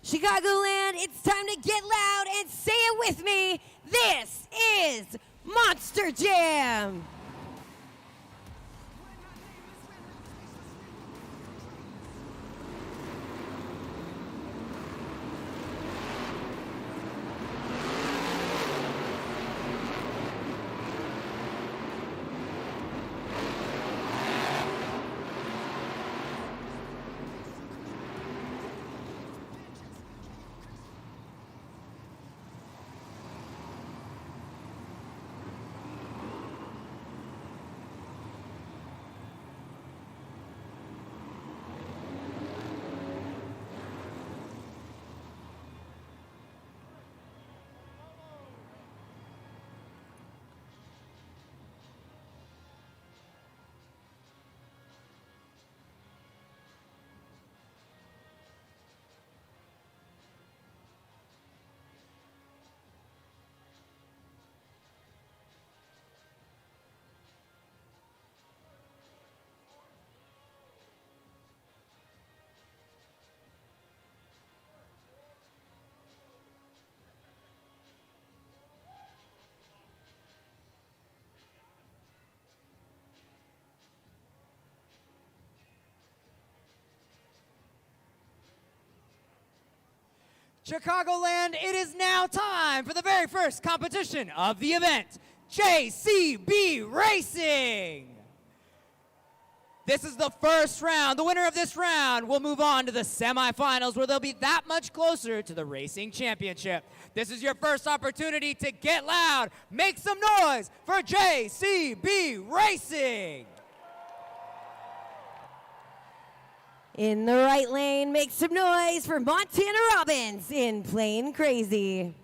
Chicagoland, it's time to get loud and say it with me. This is Monster Jam. Chicagoland, it is now time for the very first competition of the event, JCB Racing. This is the first round. The winner of this round will move on to the semifinals where they'll be that much closer to the racing championship. This is your first opportunity to get loud. Make some noise for JCB Racing. In the right lane, make some noise for Montana Robbins in Plain Crazy.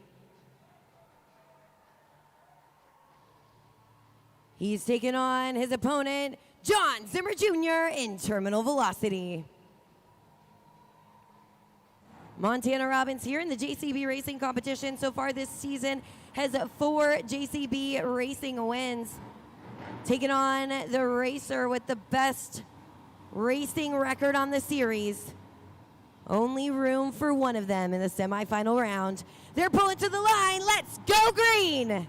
He's taking on his opponent, John Zimmer Jr. in Terminal Velocity. Montana Robbins here in the JCB Racing competition so far this season has 4 JCB Racing wins. Taking on the racer with the best racing record on the series. Only room for one of them in the semifinal round. They're pulling to the line. Let's go green!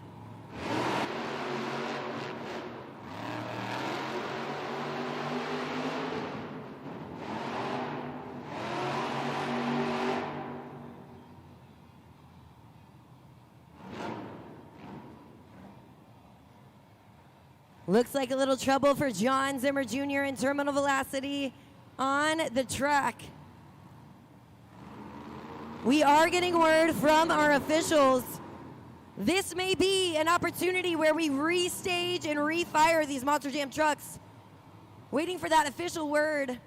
Looks like a little trouble for John Zimmer Jr. in Terminal Velocity on the track. We are getting word from our officials. This may be an opportunity where we restage and refire these Monster Jam trucks. Waiting for that official word.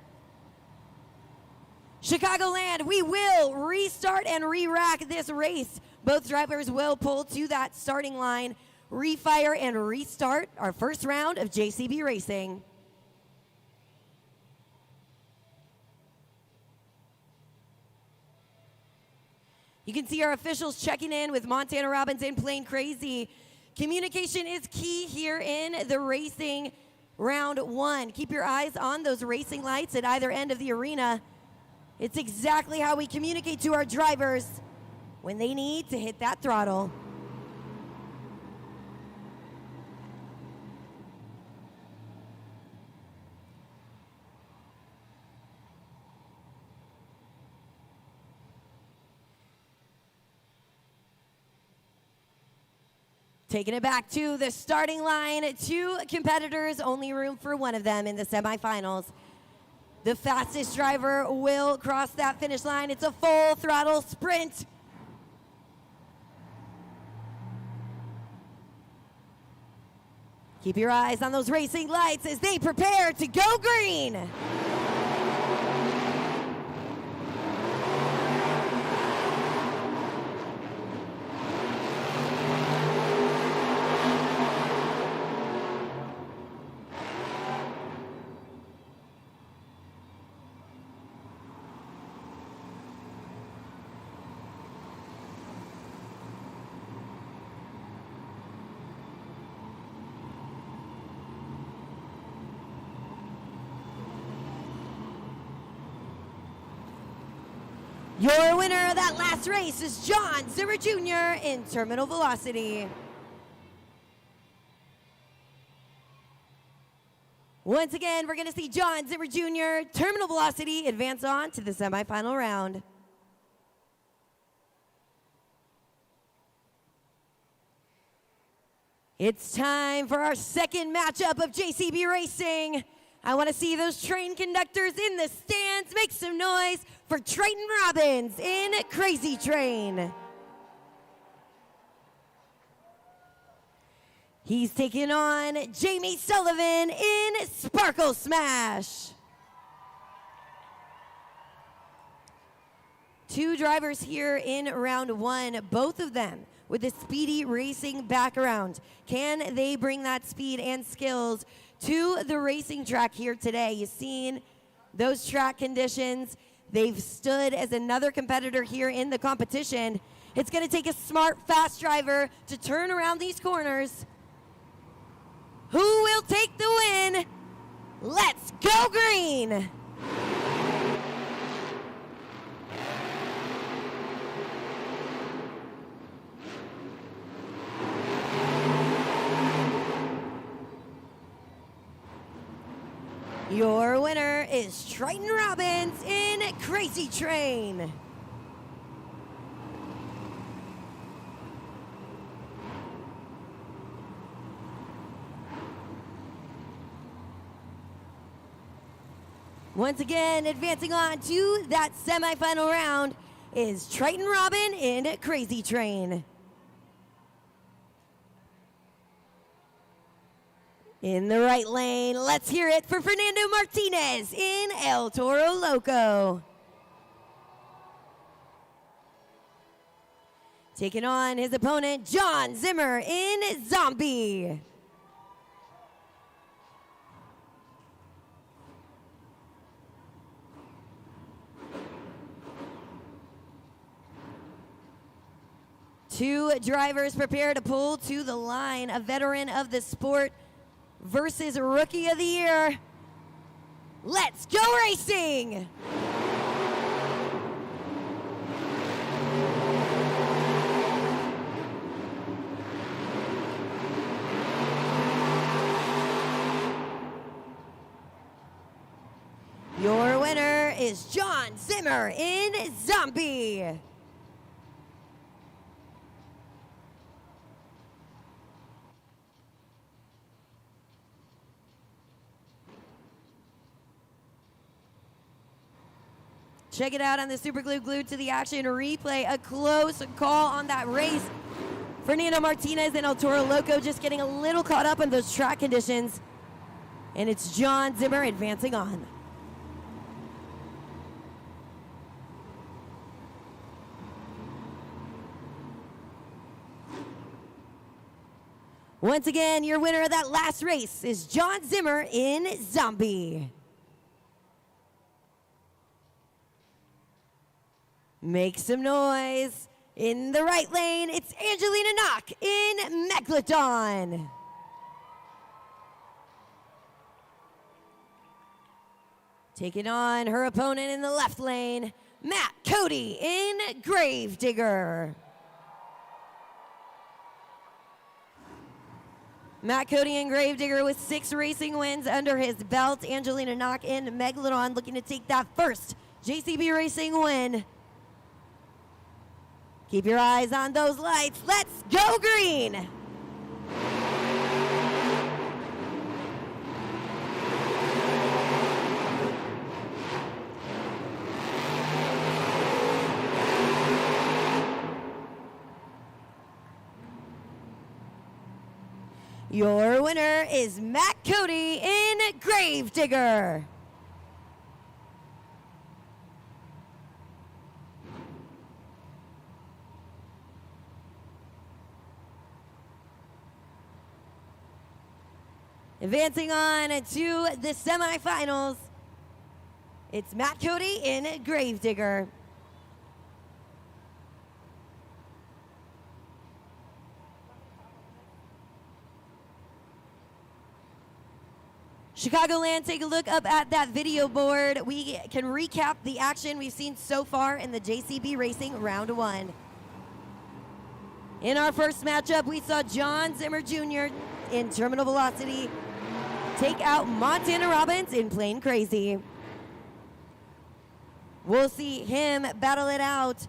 Chicagoland, we will restart and re-rack this race. Both drivers will pull to that starting line, refire and restart our first round of JCB Racing. You can see our officials checking in with Montana Robbins in Plain Crazy. Communication is key here in the racing round 1. Keep your eyes on those racing lights at either end of the arena. It's exactly how we communicate to our drivers when they need to hit that throttle. Taking it back to the starting line, 2 competitors, only room for one of them in the semifinals. The fastest driver will cross that finish line. It's a full throttle sprint. Keep your eyes on those racing lights as they prepare to go green. Your winner of that last race is John Zimmer Jr. in terminal velocity. Once again, we're going to see John Zimmer Jr. terminal velocity advance on to the semifinal round. It's time for our second matchup of JCB Racing. I want to see those train conductors in the stands make some noise for Triton Robbins in Crazy Train. He's taking on Jamie Sullivan in Sparkle Smash. Two drivers here in round one, both of them with a speedy racing background. Can they bring that speed and skills to the racing track here today? You've seen those track conditions. They've stood as another competitor here in the competition. It's going to take a smart, fast driver to turn around these corners. Who will take the win? Let's go green! Your winner is Triton Robbins in Crazy Train. Once again, advancing on to that semifinal round is Triton Robin in Crazy Train. In the right lane, let's hear it for Fernando Martinez in El Toro Loco. Taking on his opponent, John Zimmer in Zombie. Two drivers prepare to pull to the line, a veteran of the sport versus Rookie of the Year. Let's go racing! Your winner is John Zimmer in Zombie. Check it out on the Super Glue Glued to the Action replay. A close call on that race. Fernando Martinez and El Toro Loco just getting a little caught up on those track conditions. And it's John Zimmer advancing on. Once again, your winner of that last race is John Zimmer in Zombie. Make some noise. In the right lane, it's Angelina Knock in Megalodon. Taking on her opponent in the left lane, Matt Cody in Gravedigger. Matt Cody in Gravedigger with 6 racing wins under his belt. Angelina Knock in Megalodon looking to take that first JCB Racing win. Keep your eyes on those lights. Let's go green! Your winner is Matt Cody in Gravedigger. Advancing on to the semifinals, it's Matt Cody in Gravedigger. Chicagoland, take a look up at that video board. We can recap the action we've seen so far in the JCB Racing Round 1. In our first matchup, we saw John Zimmer Jr. in Terminal Velocity take out Montana Robbins in Plain Crazy. We'll see him battle it out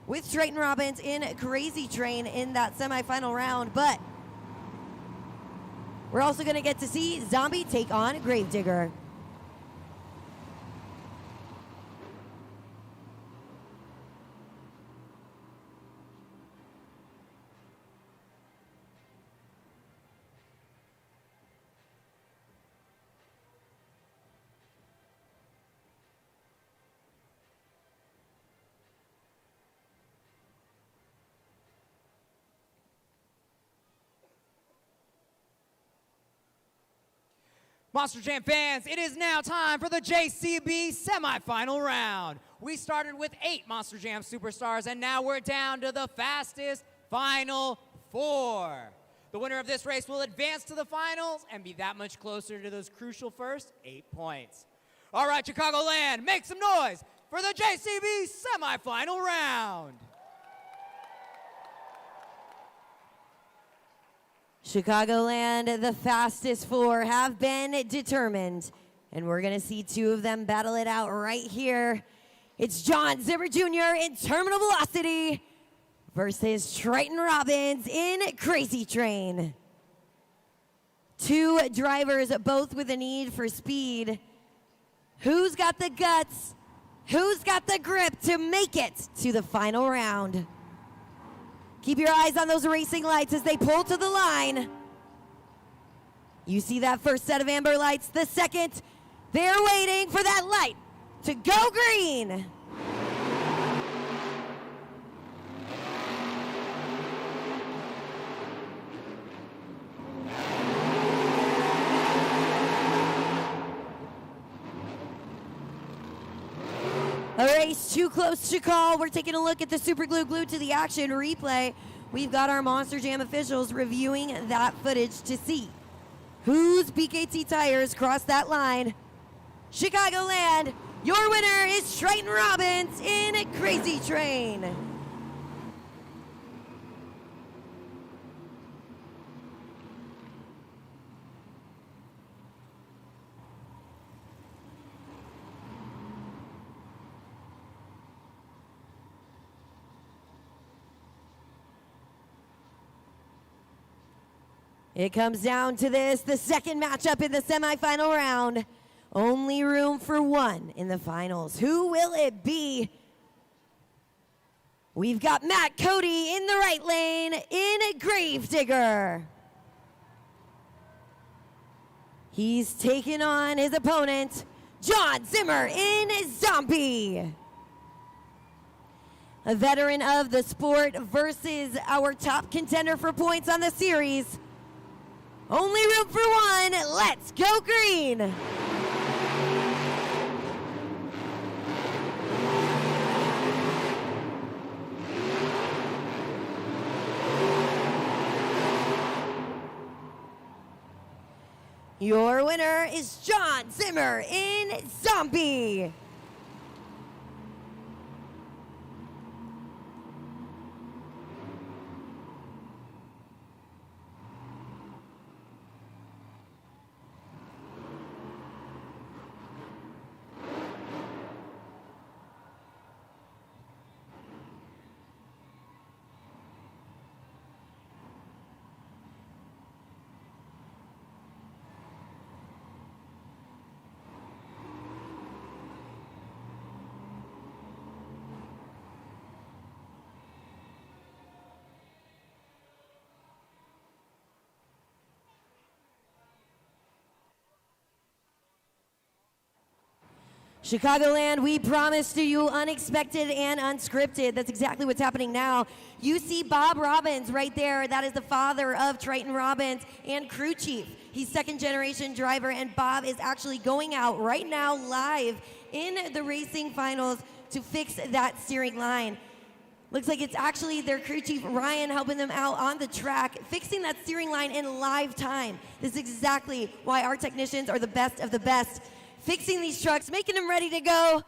with Triton Robbins in Crazy Train in that semifinal round, but we're also going to get to see Zombie take on Gravedigger. Monster Jam fans, it is now time for the JCB semifinal round. We started with 8 Monster Jam superstars, and now we're down to the fastest final 4. The winner of this race will advance to the finals and be that much closer to those crucial first 8 points. All right, Chicagoland, make some noise for the JCB semifinal round. Chicagoland, the fastest 4 have been determined, and we're going to see 2 of them battle it out right here. It's John Zimmer Jr. in Terminal Velocity versus Triton Robbins in Crazy Train. 2 drivers, both with a need for speed. Who's got the guts? Who's got the grip to make it to the final round? Keep your eyes on those racing lights as they pull to the line. You see that first set of amber lights. The second, they're waiting for that light to go green. A race too close to call. We're taking a look at the Super Glue glued to the action replay. We've got our Monster Jam officials reviewing that footage to see whose BKT tires crossed that line. Chicagoland, your winner is Triton Robbins in Crazy Train. It comes down to this, the second matchup in the semifinal round. Only room for 1 in the finals. Who will it be? We've got Matt Cody in the right lane in Gravedigger. He's taking on his opponent, John Zimmer in Zombie. A veteran of the sport versus our top contender for points on the series. Only room for 1. Let's go green. Your winner is John Zimmer in Zombie. Chicagoland, we promised to you unexpected and unscripted. That's exactly what's happening now. You see Bob Robbins right there. That is the father of Triton Robbins and crew chief. He's second generation driver, and Bob is actually going out right now live in the racing finals to fix that steering line. Looks like it's actually their crew chief, Ryan, helping them out on the track, fixing that steering line in live time. This is exactly why our technicians are the best of the best. Fixing these trucks, making them ready to go.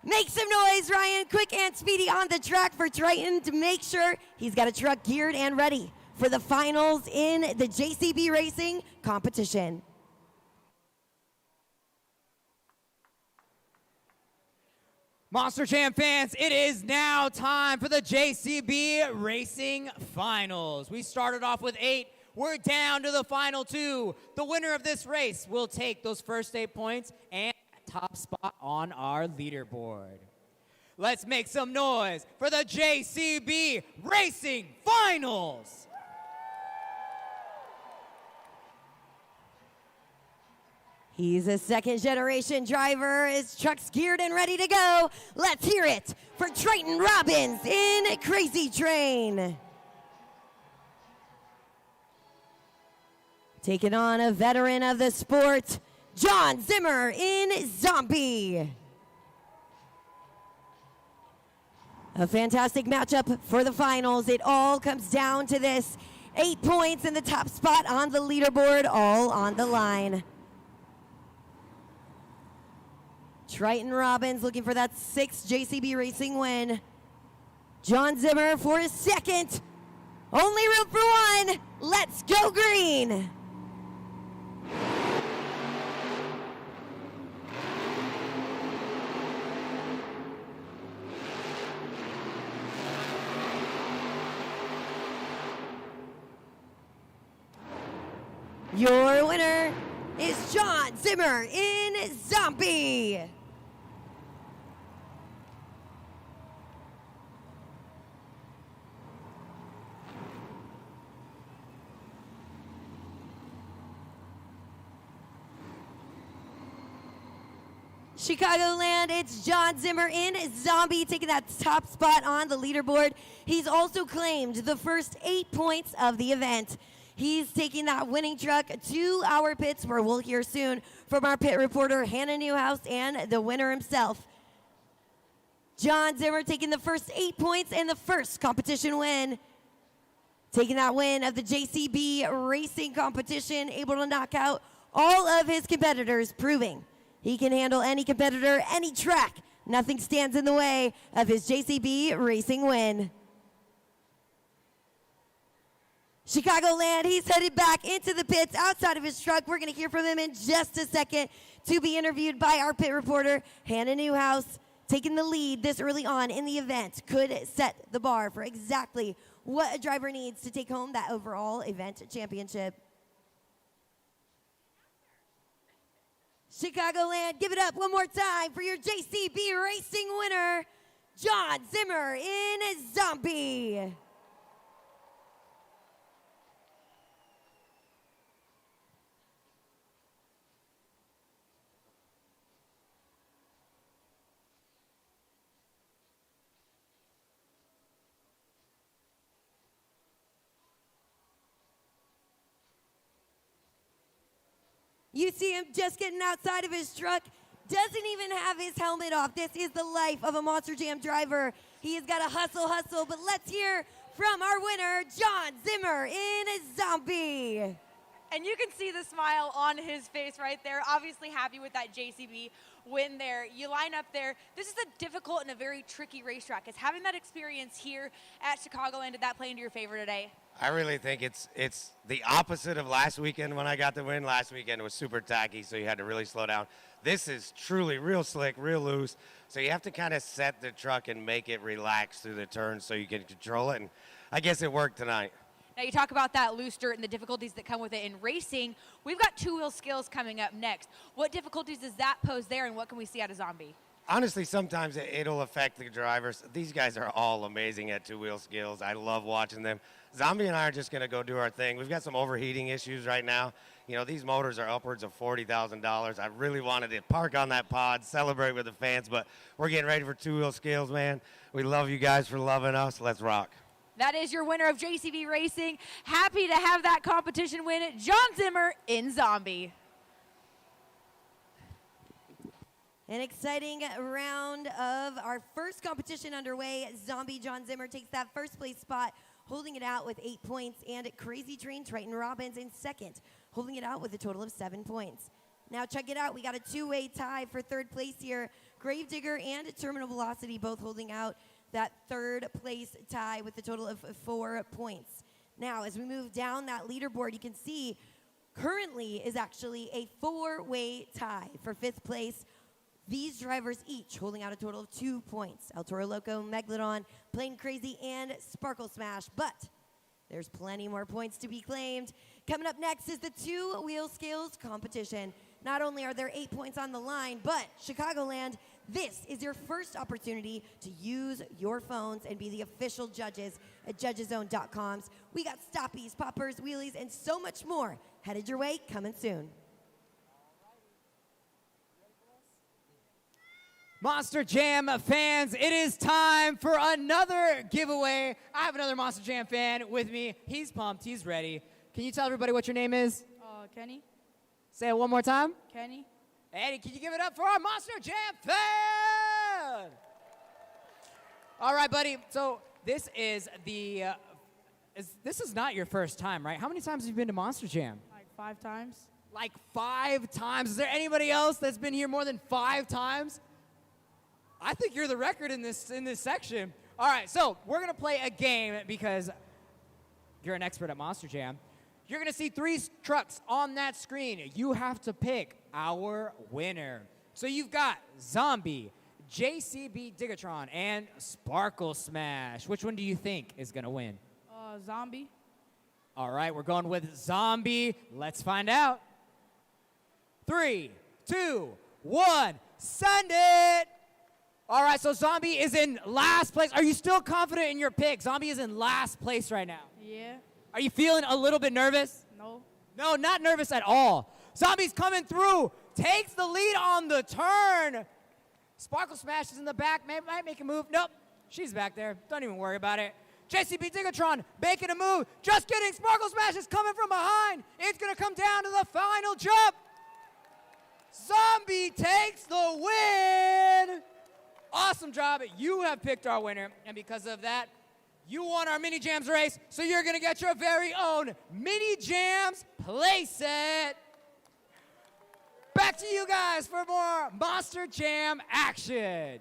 Make some noise, Ryan, quick and speedy on the track for Triton to make sure he's got a truck geared and ready for the finals in the JCB Racing competition. Monster Jam fans, it is now time for the JCB Racing Finals. We started off with 8. We're down to the final 2. The winner of this race will take those first 8 points and top spot on our leaderboard. Let's make some noise for the JCB Racing Finals. He's a second-generation driver. His truck's geared and ready to go. Let's hear it for Triton Robbins in Crazy Train. Taking on a veteran of the sport, John Zimmer in Zombie. A fantastic matchup for the finals. It all comes down to this. 8 points in the top spot on the leaderboard, all on the line. Triton Robbins looking for that 6th JCB Racing win. John Zimmer for his 2nd. Only room for 1. Let's go green. Your winner is John Zimmer in Zombie. Chicagoland, it's John Zimmer in Zombie taking that top spot on the leaderboard. He's also claimed the first 8 points of the event. He's taking that winning truck to our pits, where we'll hear soon from our pit reporter, Hannah Newhouse, and the winner himself. John Zimmer taking the first 8 points and the first competition win. Taking that win of the JCB Racing competition, able to knock out all of his competitors, proving he can handle any competitor, any track. Nothing stands in the way of his JCB Racing win. Chicagoland, he's headed back into the pits outside of his truck. We're going to hear from him in just a second to be interviewed by our pit reporter, Hannah Newhouse. Taking the lead this early on in the event could set the bar for exactly what a driver needs to take home that overall event championship. Chicagoland, give it up one more time for your JCB Racing winner, John Zimmer in Zombie. You see him just getting outside of his truck, doesn't even have his helmet off. This is the life of a Monster Jam driver. He has got to hustle, but let's hear from our winner, John Zimmer in Zombie. And you can see the smile on his face right there. Obviously happy with that JCB win there. You line up there. This is a difficult and a very tricky racetrack. Is having that experience here at Chicagoland, did that play into your favor today? I really think it's the opposite of last weekend when I got the win. Last weekend was super tacky, so you had to really slow down. This is truly real slick, real loose. So you have to kind of set the truck and make it relax through the turns so you can control it. And I guess it worked tonight. Now, you talk about that loose dirt and the difficulties that come with it in racing. We've got two-wheel skills coming up next. What difficulties does that pose there, and what can we see out of Zombie? Honestly, sometimes it'll affect the drivers. These guys are all amazing at two-wheel skills. I love watching them. Zombie and I are just going to go do our thing. We've got some overheating issues right now. You know, these motors are upwards of $40,000. I really wanted to park on that pod, celebrate with the fans, but we're getting ready for two-wheel skills, man. We love you guys for loving us. Let's rock. That is your winner of JCB Racing. Happy to have that competition win, John Zimmer in Zombie. An exciting round of our first competition underway. Zombie John Zimmer takes that first place spot, holding it out with 8 points, and Crazy Train Triton Robbins in second, holding it out with a total of 7 points. Now check it out, we got a two-way tie for third place here. Gravedigger and Terminal Velocity both holding out that third place tie with a total of 4 points. Now, as we move down that leaderboard, you can see currently is actually a 4-way tie for fifth place. These drivers each holding out a total of 2 points. El Toro Loco, Megalodon, Plane Crazy, and Sparkle Smash. But there's plenty more points to be claimed. Coming up next is the two-wheel skills competition. Not only are there 8 points on the line, but Chicagoland, this is your first opportunity to use your phones and be the official judges at judgeszone.com. We got stoppies, poppers, wheelies, and so much more headed your way coming soon. Monster Jam fans, it is time for another giveaway. I have another Monster Jam fan with me. He's pumped. He's ready. Can you tell everybody what your name is? Kenny. Say it one more time. Kenny. Eddie, can you give it up for our Monster Jam fan? All right, buddy. So this is the, this is not your first time, right? How many times have you been to Monster Jam? Like 5 times. Like 5 times. Is there anybody else that's been here more than 5 times? I think you're the record in this section. All right, so we're gonna play a game because you're an expert at Monster Jam. You're gonna see 3 trucks on that screen. You have to pick our winner. So you've got Zombie, JCB Digatron, and Sparkle Smash. Which one do you think is gonna win? Zombie. All right, we're going with Zombie. Let's find out. 3, 2, 1, send it! All right, so Zombie is in last place. Are you still confident in your pick? Zombie is in last place right now. Yeah. Are you feeling a little bit nervous? No. No, not nervous at all. Zombie's coming through, takes the lead on the turn. Sparkle Smash is in the back, might make a move. Nope, she's back there. Don't even worry about it. JCB Digatron making a move. Just kidding, Sparkle Smash is coming from behind. It's gonna come down to the final jump. Zombie takes the win. Awesome job. You have picked our winner, and because of that, you won our Mini Jams race, so you're going to get your very own Mini Jams playset. Back to you guys for more Monster Jam action.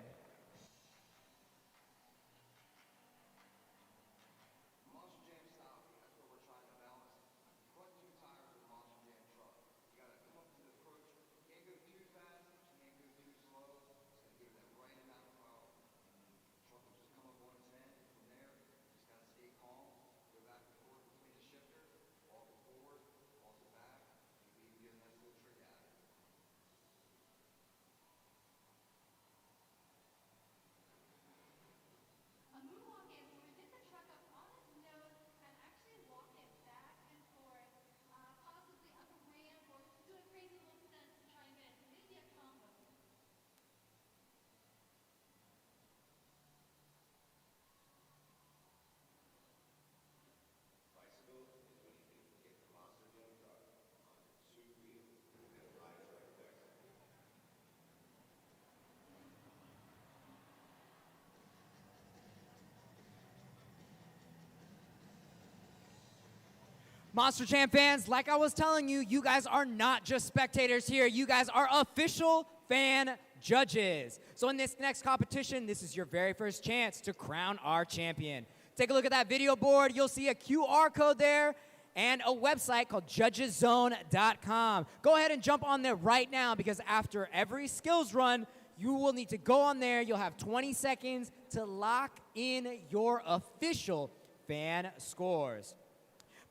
Monster Jam fans, like I was telling you, you guys are not just spectators here. You guys are official fan judges. So in this next competition, this is your very first chance to crown our champion. Take a look at that video board. You'll see a QR code there and a website called judgeszone.com. Go ahead and jump on there right now because after every skills run, you will need to go on there. You'll have 20 seconds to lock in your official fan scores.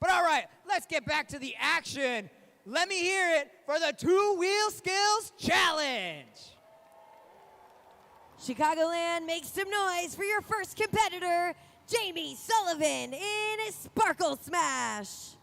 But all right, let's get back to the action. Let me hear it for the two-wheel skills challenge. Chicagoland, make some noise for your first competitor, Jamie Sullivan in Sparkle Smash.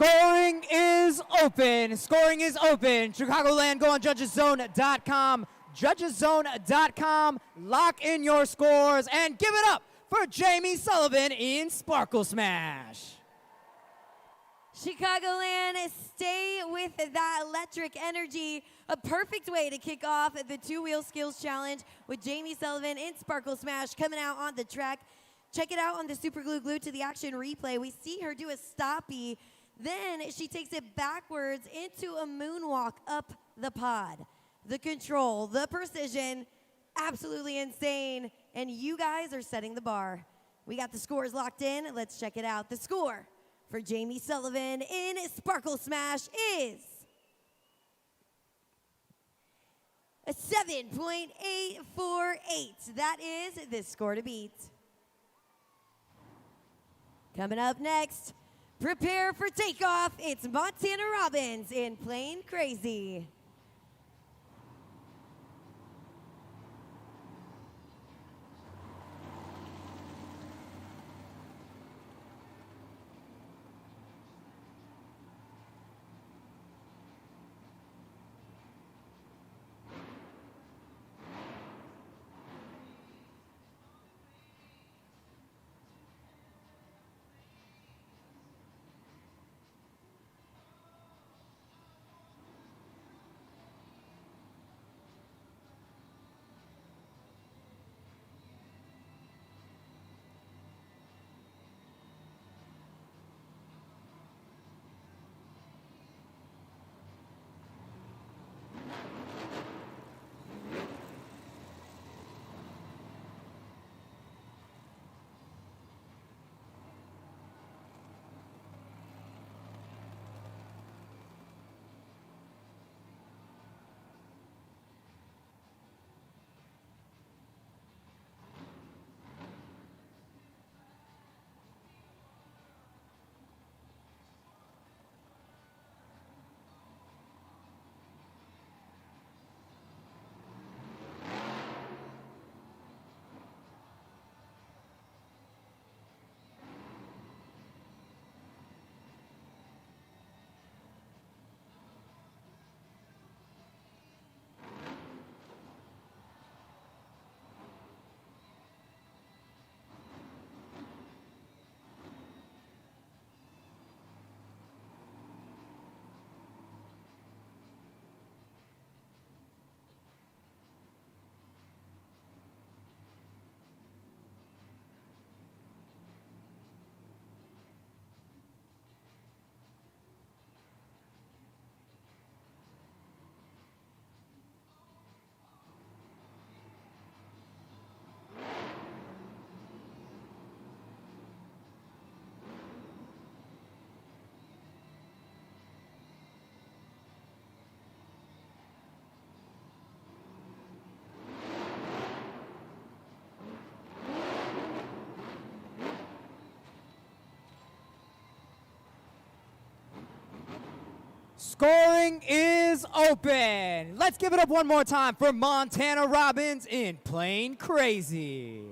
Scoring is open. Scoring is open. Chicagoland, go on judgeszone.com. Judgeszone.com. Lock in your scores and give it up for Jamie Sullivan in Sparkle Smash. Chicagoland, stay with that electric energy. A perfect way to kick off the two-wheel skills challenge with Jamie Sullivan in Sparkle Smash coming out on the track. Check it out on the Super Glue Glued to the Action replay. We see her do a stoppie. Then she takes it backwards into a moonwalk up the pod. The control, the precision, absolutely insane. And you guys are setting the bar. We got the scores locked in. Let's check it out. The score for Jamie Sullivan in Sparkle Smash is a 7.848. That is the score to beat. Coming up next, prepare for takeoff. It's Montana Robbins in Plain Crazy. Scoring is open. Let's give it up one more time for Montana Robbins in Plain Crazy.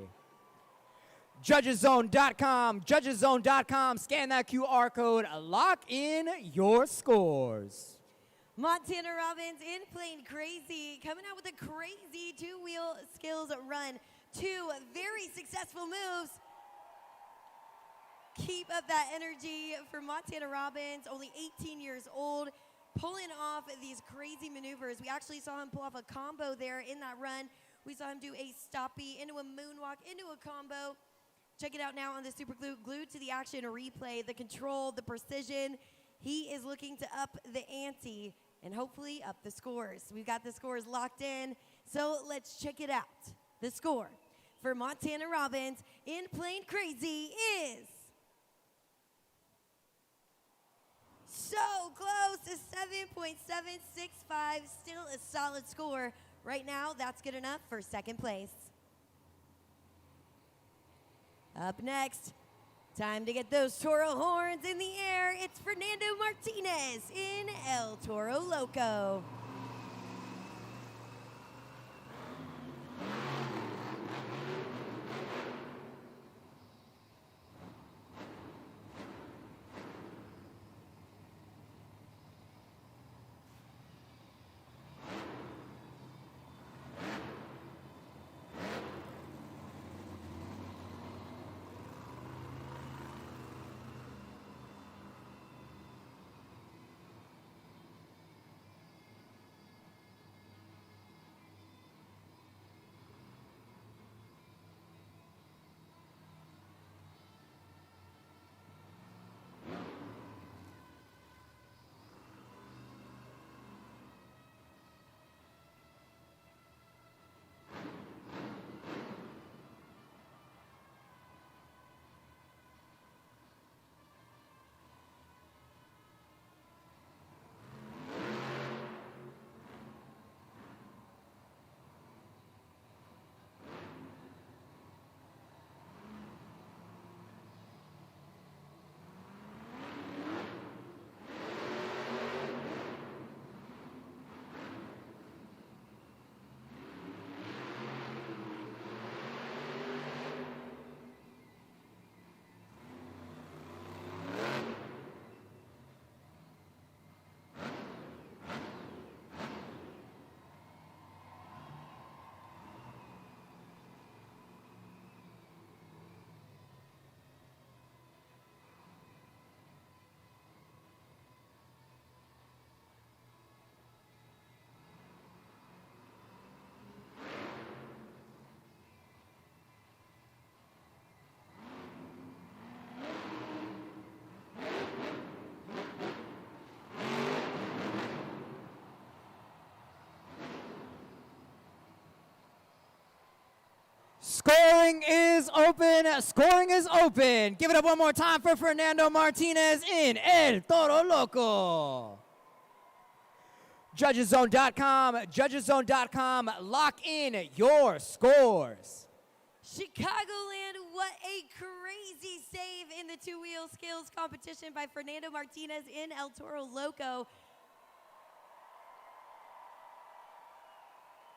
Judgeszone.com, judgeszone.com. Scan that QR code. Lock in your scores. Montana Robbins in Plain Crazy, coming out with a crazy two-wheel skills run. Two very successful moves. Keep up that energy for Montana Robbins, only 18 years old, pulling off these crazy maneuvers. We actually saw him pull off a combo there in that run. We saw him do a stoppie into a moonwalk, into a combo. Check it out now on the Super Glued to the Action replay. The control, the precision. He is looking to up the ante and hopefully up the scores. We've got the scores locked in, so let's check it out. The score for Montana Robbins in Plain Crazy is so close to 7.765, still a solid score. Right now, that's good enough for second place. Up next, time to get those Toro horns in the air. It's Fernando Martinez in El Toro Loco. Scoring is open. Scoring is open. Give it up one more time for Fernando Martinez in El Toro Loco. Judgeszone.com. Lock in your scores. Chicagoland, what a crazy save in the two-wheel skills competition by Fernando Martinez in El Toro Loco.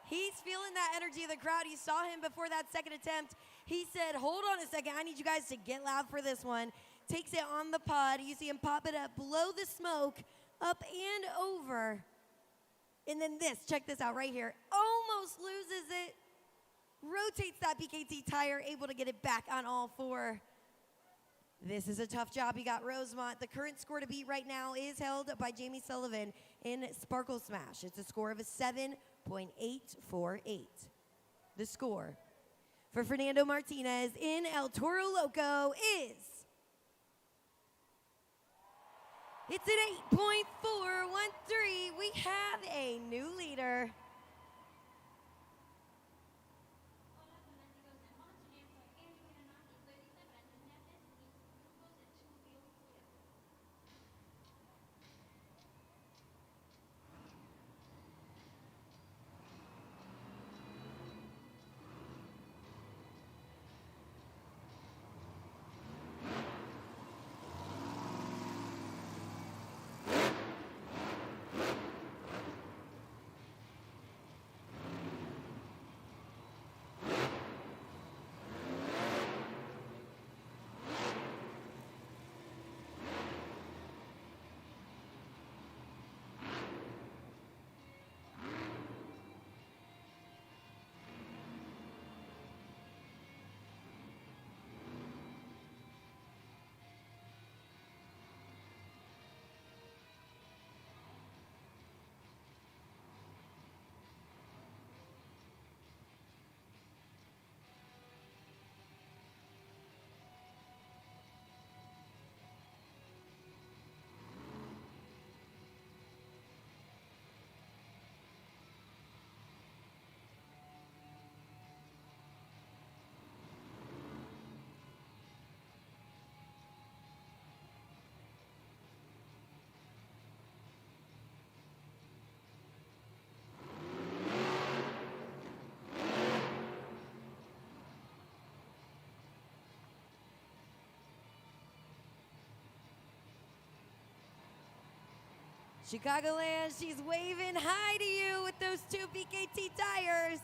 He's feeling that energy of the crowd. You saw him before that second attempt. He said, hold on a second, I need you guys to get loud for this one. Takes it on the pod. You see him pop it up, blow the smoke, up and over. And then this, check this out right here. Almost loses it. Rotates that BKT tire, able to get it back on all four. This is a tough job. You got Rosemont. The current score to beat right now is held by Jamie Sullivan in Sparkle Smash. It's a score of a 7.848. The score for Fernando Martinez in El Toro Loco is... It's an 8.413. We have a new leader. Chicagoland, she's waving hi to you with those two BKT tires.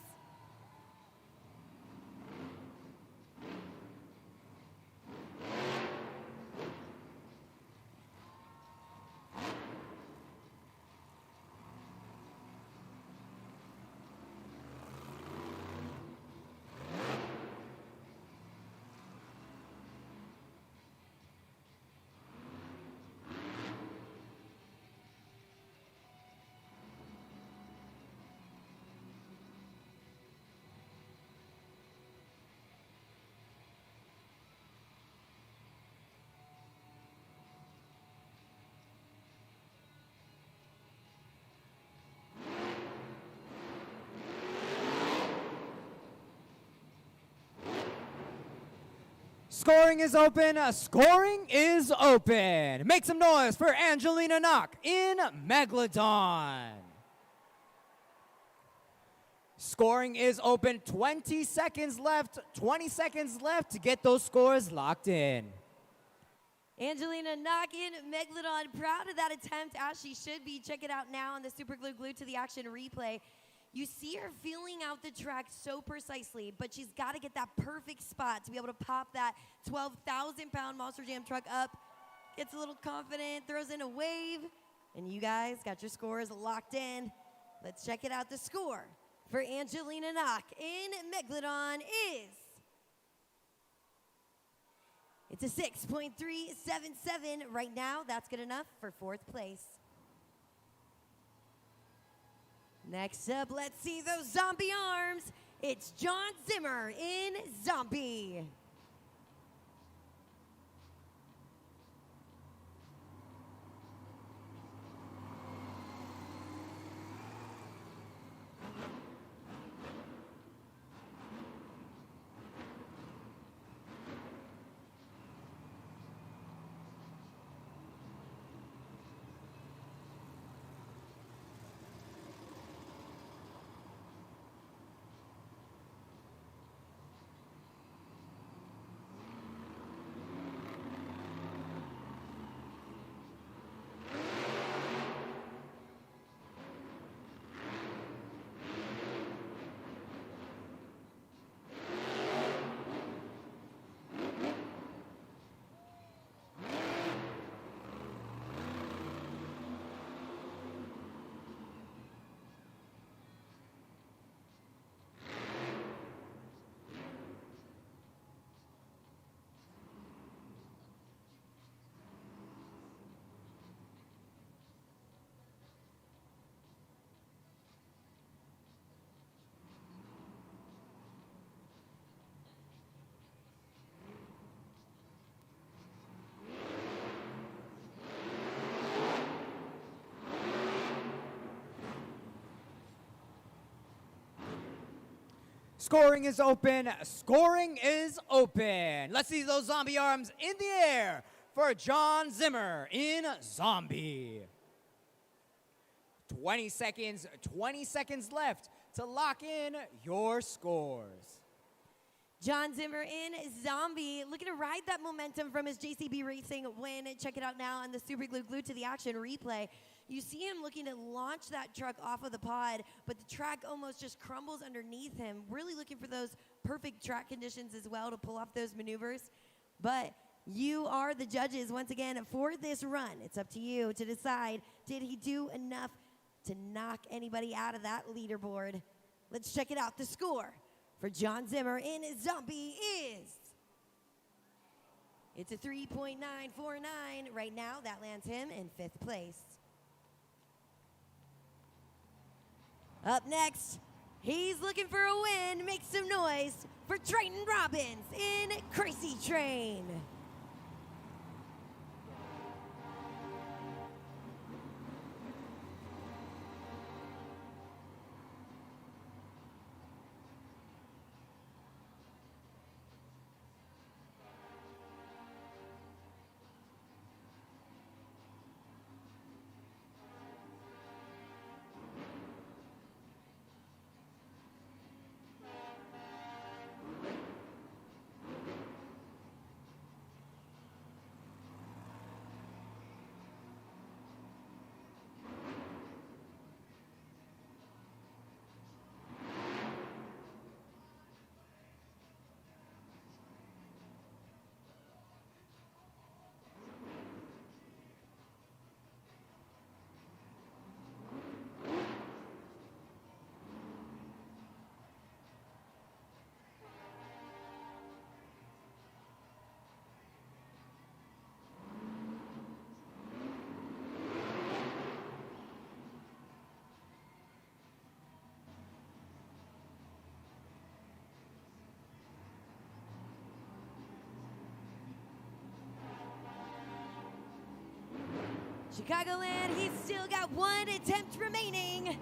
Scoring is open. Scoring is open. Make some noise for Angelina Knock in Megalodon. Scoring is open. 20 seconds left. 20 seconds left to get those scores locked in. Angelina Knock in Megalodon, proud of that attempt as she should be. Check it out now on the Super Glue Glued to the Action replay. You see her feeling out the track so precisely, but she's got to get that perfect spot to be able to pop that 12,000-pound Monster Jam truck up. Gets a little confident, throws in a wave, and you guys got your scores locked in. Let's check it out. The score for Angelina Knock in Megalodon is... It's a 6.377 right now. That's good enough for fourth place. Next up, let's see those zombie arms. It's John Zimmer in Zombie. Scoring is open. Scoring is open. Let's see those zombie arms in the air for John Zimmer in Zombie. 20 seconds left to lock in your scores. John Zimmer in Zombie, looking to ride that momentum from his JCB Racing win. Check it out now on the Super Glue Glued to the Action replay. You see him looking to launch that truck off of the pod, but the track almost just crumbles underneath him. Really looking for those perfect track conditions as well to pull off those maneuvers. But you are the judges once again for this run. It's up to you to decide, did he do enough to knock anybody out of that leaderboard? Let's check it out. The score for John Zimmer in Zombie is, it's a 3.949 right now. That lands him in 5th place. Up next, he's looking for a win. Make some noise for Triton Robbins in Crazy Train. Chicagoland, he's still got one attempt remaining.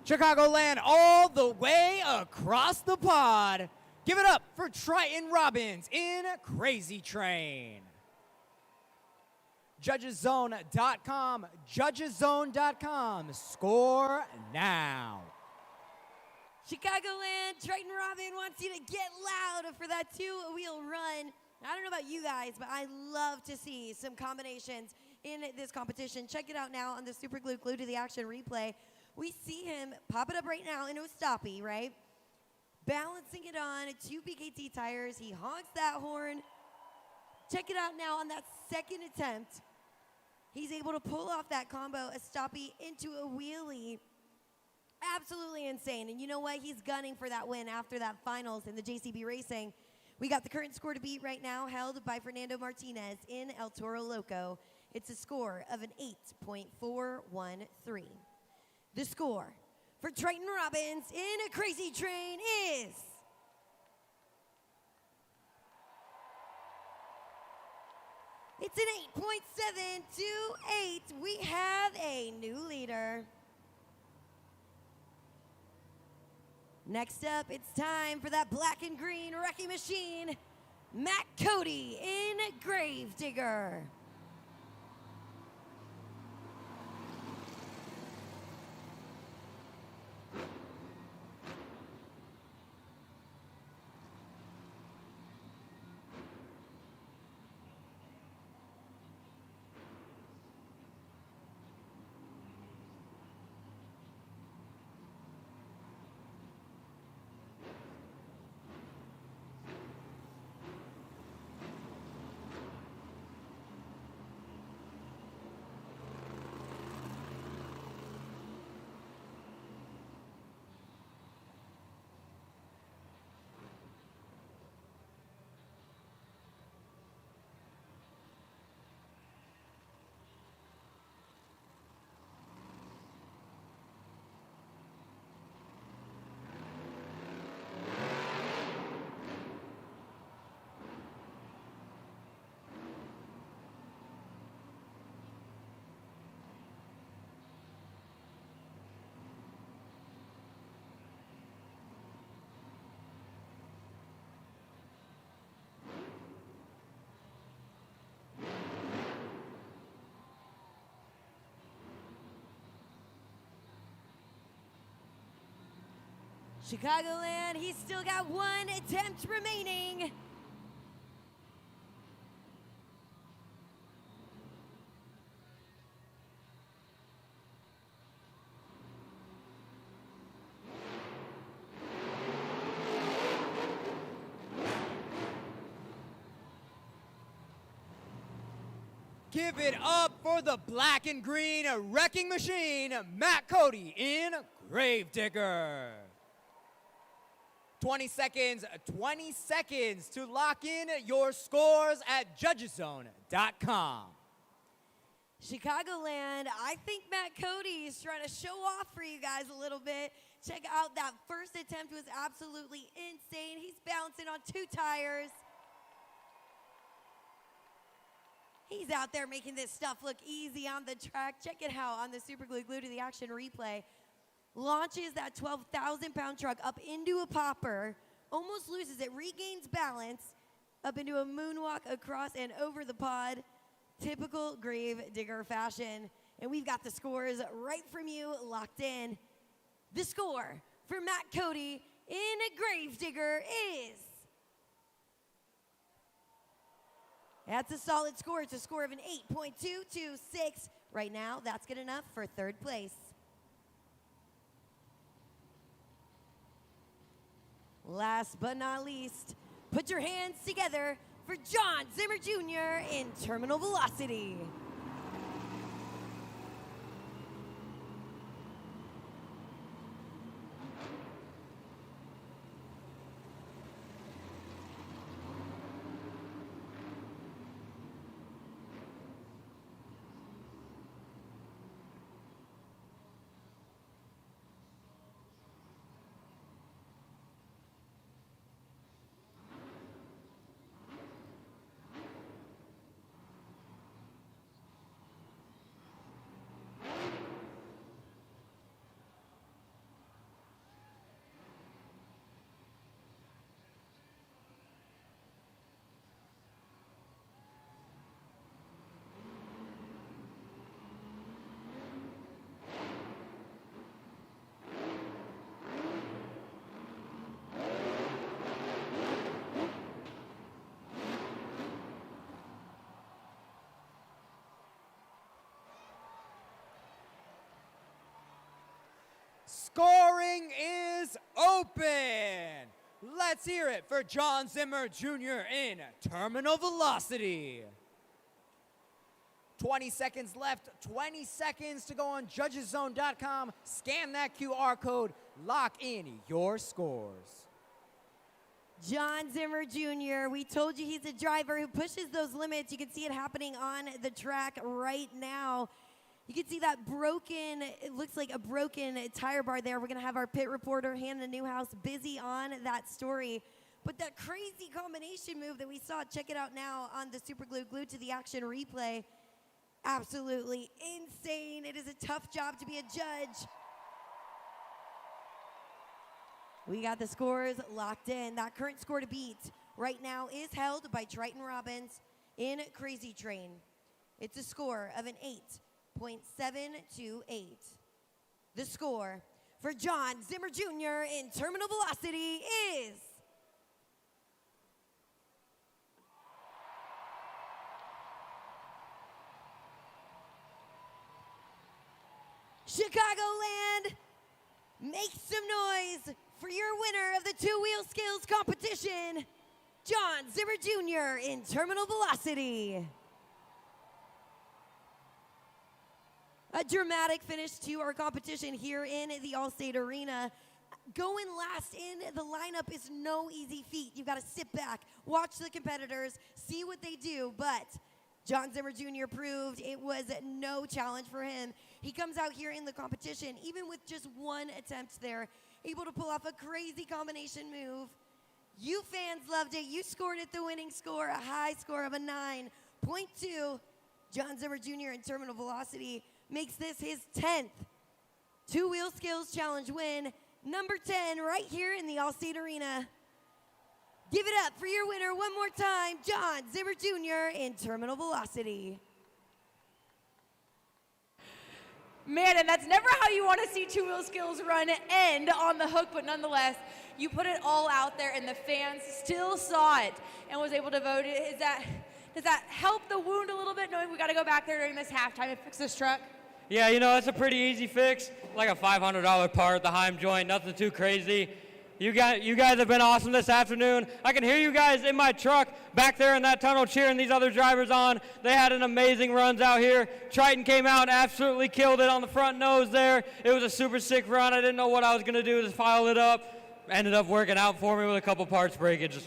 Chicagoland all the way across the pod. Give it up for Triton Robbins in Crazy Train. Judgeszone.com, judgeszone.com. Score now. Chicagoland, Triton Robin wants you to get loud for that two-wheel run. I don't know about you guys, but I love to see some combinations in this competition. Check it out now on the Super Glue Glued to the Action replay. We see him pop it up right now in Ostapi, right? Balancing it on 2 BKT tires. He honks that horn. Check it out now on that second attempt. He's able to pull off that combo Ostapi into a wheelie. Absolutely insane. And you know what? He's gunning for that win after that finals in the JCB Racing. We got the current score to beat right now, held by Fernando Martinez in El Toro Loco. It's a score of an 8.413. The score for Triton Robbins in a Crazy Train is, it's an 8.728. We have a new leader. Next up, it's time for that black and green wrecking machine, Matt Cody in Gravedigger. Chicagoland, he's still got one attempt remaining. Give it up for the black and green wrecking machine, Matt Cody in Gravedigger. 20 seconds to lock in your scores at judgeszone.com. Chicagoland, I think Matt Cody is trying to show off for you guys a little bit. Check out that first attempt was absolutely insane. He's bouncing on 2 tires. He's out there making this stuff look easy on the track. Check it out on the Super Glue Glue to the Action replay. Launches that 12,000-pound truck up into a popper, almost loses it, regains balance, up into a moonwalk across and over the pod. Typical Gravedigger fashion. And we've got the scores right from you locked in. The score for Matt Cody in Gravedigger is... That's a solid score. It's a score of an 8.226. Right now, that's good enough for 3rd place. Last but not least, put your hands together for John Zimmer Jr. in Terminal Velocity. Scoring is open. Let's hear it for John Zimmer Jr. in Terminal Velocity. 20 seconds left, 20 seconds to go on judgeszone.com. Scan that QR code, lock in your scores. John Zimmer Jr., we told you he's a driver who pushes those limits. You can see it happening on the track right now. You can see that broken, it looks like a broken tire bar there. We're going to have our pit reporter, Hannah Newhouse, busy on that story. But that crazy combination move that we saw, check it out now on the Super Glue Glue to the Action replay. Absolutely insane. It is a tough job to be a judge. We got the scores locked in. That current score to beat right now is held by Triton Robbins in Crazy Train. It's a score of an 8.728. The score for John Zimmer Jr. in Terminal Velocity is... Chicagoland, make some noise for your winner of the two-wheel skills competition, John Zimmer Jr. in Terminal Velocity. A dramatic finish to our competition here in the Allstate Arena. Going last in the lineup is no easy feat. You've got to sit back, watch the competitors, see what they do, but John Zimmer Jr. proved it was no challenge for him. He comes out here in the competition, even with just one attempt there, able to pull off a crazy combination move. You fans loved it. You scored it the winning score, a high score of a 9.2. John Zimmer Jr. in Terminal Velocity makes this his 10th Two-Wheel Skills Challenge win, number 10 right here in the Allstate Arena. Give it up for your winner one more time, John Zimmer Jr. in Terminal Velocity. Man, and that's never how you want to see Two Wheel Skills run end on the hook, but nonetheless, you put it all out there and the fans still saw it and was able to vote. Does that help the wound a little bit, knowing we got to go back there during this halftime and fix this truck? Yeah, you know, it's a pretty easy fix, like a $500 part, the Heim joint, nothing too crazy. You guys have been awesome this afternoon. I can hear you guys in my truck back there in that tunnel cheering these other drivers on. They had an amazing runs out here. Triton came out and absolutely killed it on the front nose there. It was a super sick run. I didn't know what I was going to do, just file it up. Ended up working out for me with a couple parts breakage.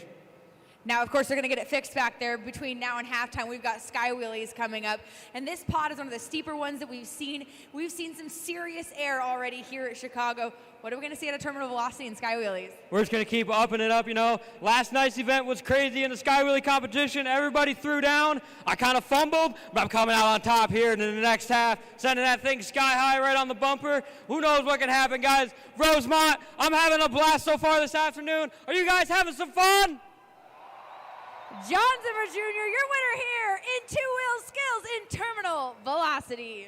Now, of course, they're going to get it fixed back there between now and halftime. We've got sky wheelies coming up. And this pod is one of the steeper ones that we've seen. We've seen some serious air already here at Chicago. What are we going to see at a terminal velocity in sky wheelies? We're just going to keep upping it up, you know. Last night's event was crazy in the sky wheelie competition. Everybody threw down. I kind of fumbled, but I'm coming out on top here in the next half, sending that thing sky high right on the bumper. Who knows what can happen, guys. Rosemont, I'm having a blast so far this afternoon. Are you guys having some fun? John Zimmer Jr., your winner here in Two Wheel Skills in terminal velocity.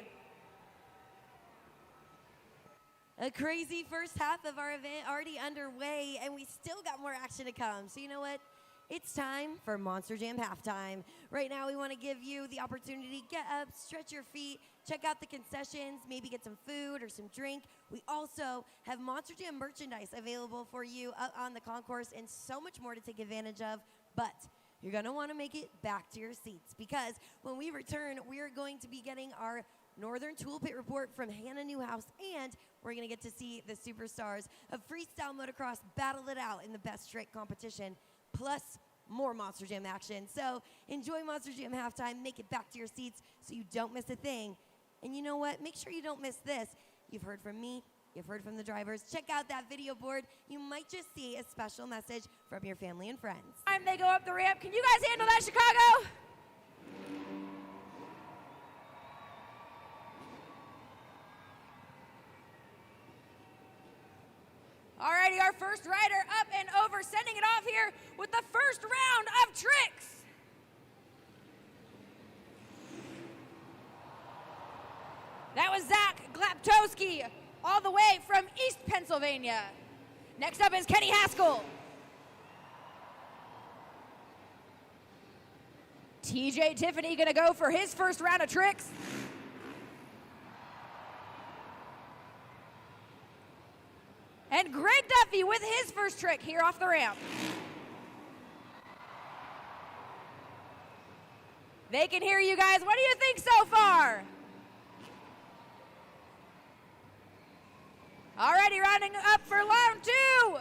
A crazy first half of our event already underway, and we still got more action to come. So you know what? It's time for Monster Jam halftime. Right now, we want to give you the opportunity to get up, stretch your feet, check out the concessions, maybe get some food or some drink. We also have Monster Jam merchandise available for you up on the concourse and so much more to take advantage of. But you're going to want to make it back to your seats, because when we return, we are going to be getting our Northern Tool Pit report from Hannah Newhouse, and we're going to get to see the superstars of freestyle motocross battle it out in the best trick competition, plus more Monster Jam action. So enjoy Monster Jam halftime, make it back to your seats so you don't miss a thing. And you know what? Make sure you don't miss this. You've heard from me. You've heard from the drivers. Check out that video board. You might just see a special message from your family and friends. Time they go up the ramp. Can you guys handle that, Chicago? Alrighty, our first rider up and over, sending it off here with the first round of tricks. That was Zach Glaptowski, all the way from East Pennsylvania. Next up is Kenny Haskell. TJ Tiffany gonna go for his first round of tricks. And Greg Duffy with his first trick here off the ramp. They can hear you guys. What do you think so far? Alrighty, rounding up for round two.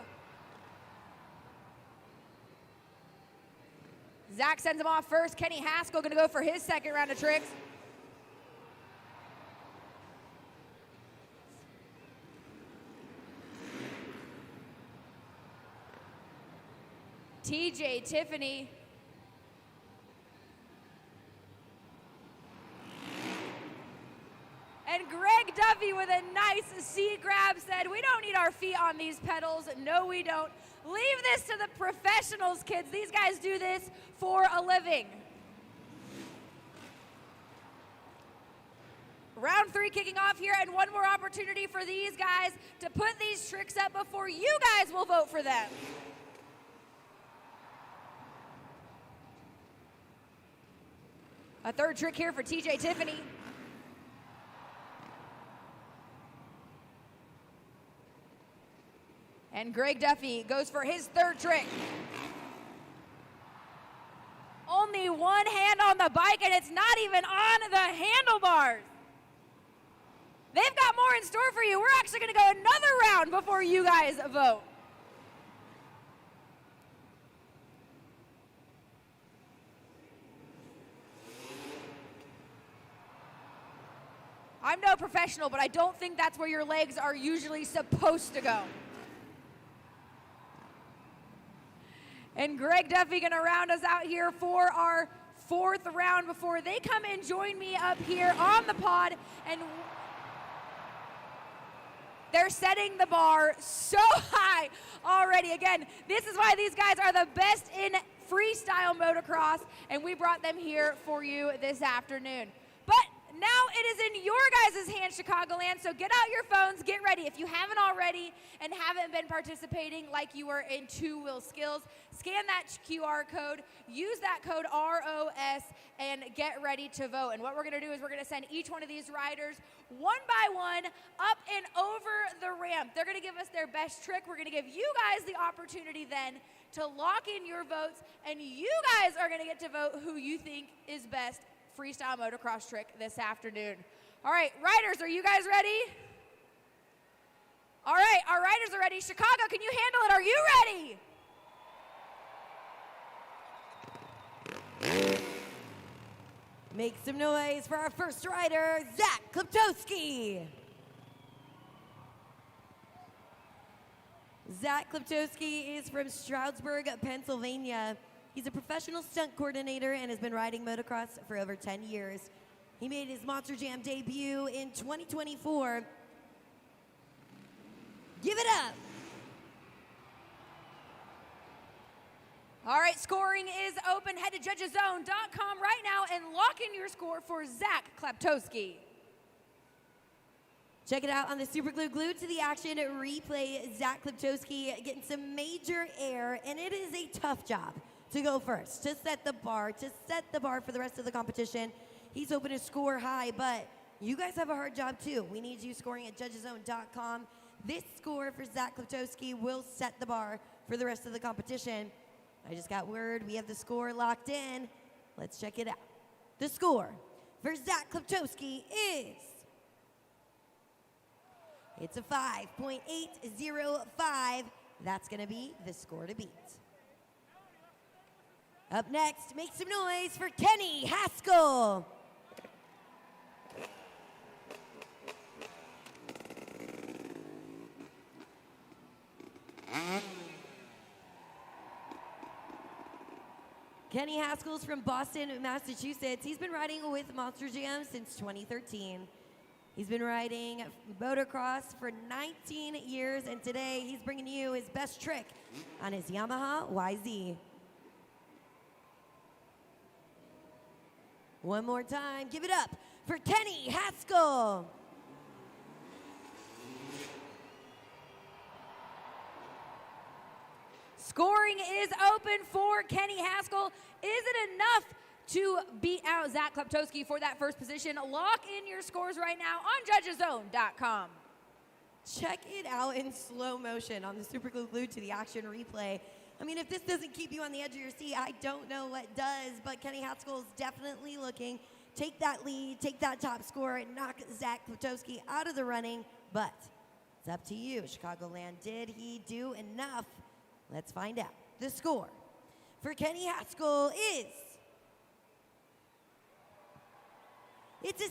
Zach sends him off first. Kenny Haskell gonna go for his second round of tricks. TJ Tiffany. And Greg Duffy with a nice seat grab said, we don't need our feet on these pedals. No, we don't. Leave this to the professionals, kids. These guys do this for a living. Round three kicking off here, and one more opportunity for these guys to put these tricks up before you guys will vote for them. A third trick here for TJ Tiffany. And Greg Duffy goes for his third trick. Only one hand on the bike, and it's not even on the handlebars. They've got more in store for you. We're actually going to go another round before you guys vote. I'm no professional, but I don't think that's where your legs are usually supposed to go. And Greg Duffy gonna round us out here for our fourth round before they come and join me up here on the pod. And they're setting the bar so high already. Again, this is why these guys are the best in freestyle motocross, and we brought them here for you this afternoon. But Now it is in your guys' hands, Chicagoland, so get out your phones, get ready. If you haven't already and haven't been participating like you were in two-wheel skills, scan that QR code, use that code ROS, and get ready to vote. And what we're gonna do is we're gonna send each one of these riders one by one up and over the ramp. They're gonna give us their best trick. We're gonna give you guys the opportunity then to lock in your votes, and you guys are gonna get to vote who you think is best freestyle motocross trick this afternoon. All right, riders, are you guys ready? All right, our riders are ready. Chicago, can you handle it? Are you ready? Make some noise for our first rider, Zach Kliptowski. Zach Kliptowski is from Stroudsburg, Pennsylvania. He's a professional stunt coordinator and has been riding motocross for over 10 years. He made his Monster Jam debut in 2024. Give it up. All right, scoring is open. Head to judgeszone.com right now and lock in your score for Zach Kliptowski. Check it out on the Super Glue Glued to the Action replay. Zach Kliptowski getting some major air, and it is a tough job to go first, to set the bar for the rest of the competition. He's hoping to score high, but you guys have a hard job too. We need you scoring at judgeszone.com. This score for Zach Kliptowski will set the bar for the rest of the competition. I just got word we have the score locked in. Let's check it out. The score for Zach Kliptowski is, it's a 5.805. That's gonna be the score to beat. Up next, make some noise for Kenny Haskell. Kenny Haskell's from Boston, Massachusetts. He's been riding with Monster Jam since 2013. He's been riding motocross for 19 years, and today he's bringing you his best trick on his Yamaha YZ. One more time, give it up for Kenny Haskell. Scoring is open for Kenny Haskell. Is it enough to beat out Zach Kliptowski for that first position? Lock in your scores right now on judgeszone.com. Check it out in slow motion on the Super Glue Glued to the Action replay. I mean, if this doesn't keep you on the edge of your seat, I don't know what does, but Kenny Haskell is definitely looking. Take that lead, take that top score, and knock Zach Kliptowski out of the running, but it's up to you, Chicagoland. Did he do enough? Let's find out. The score for Kenny Haskell is, it's a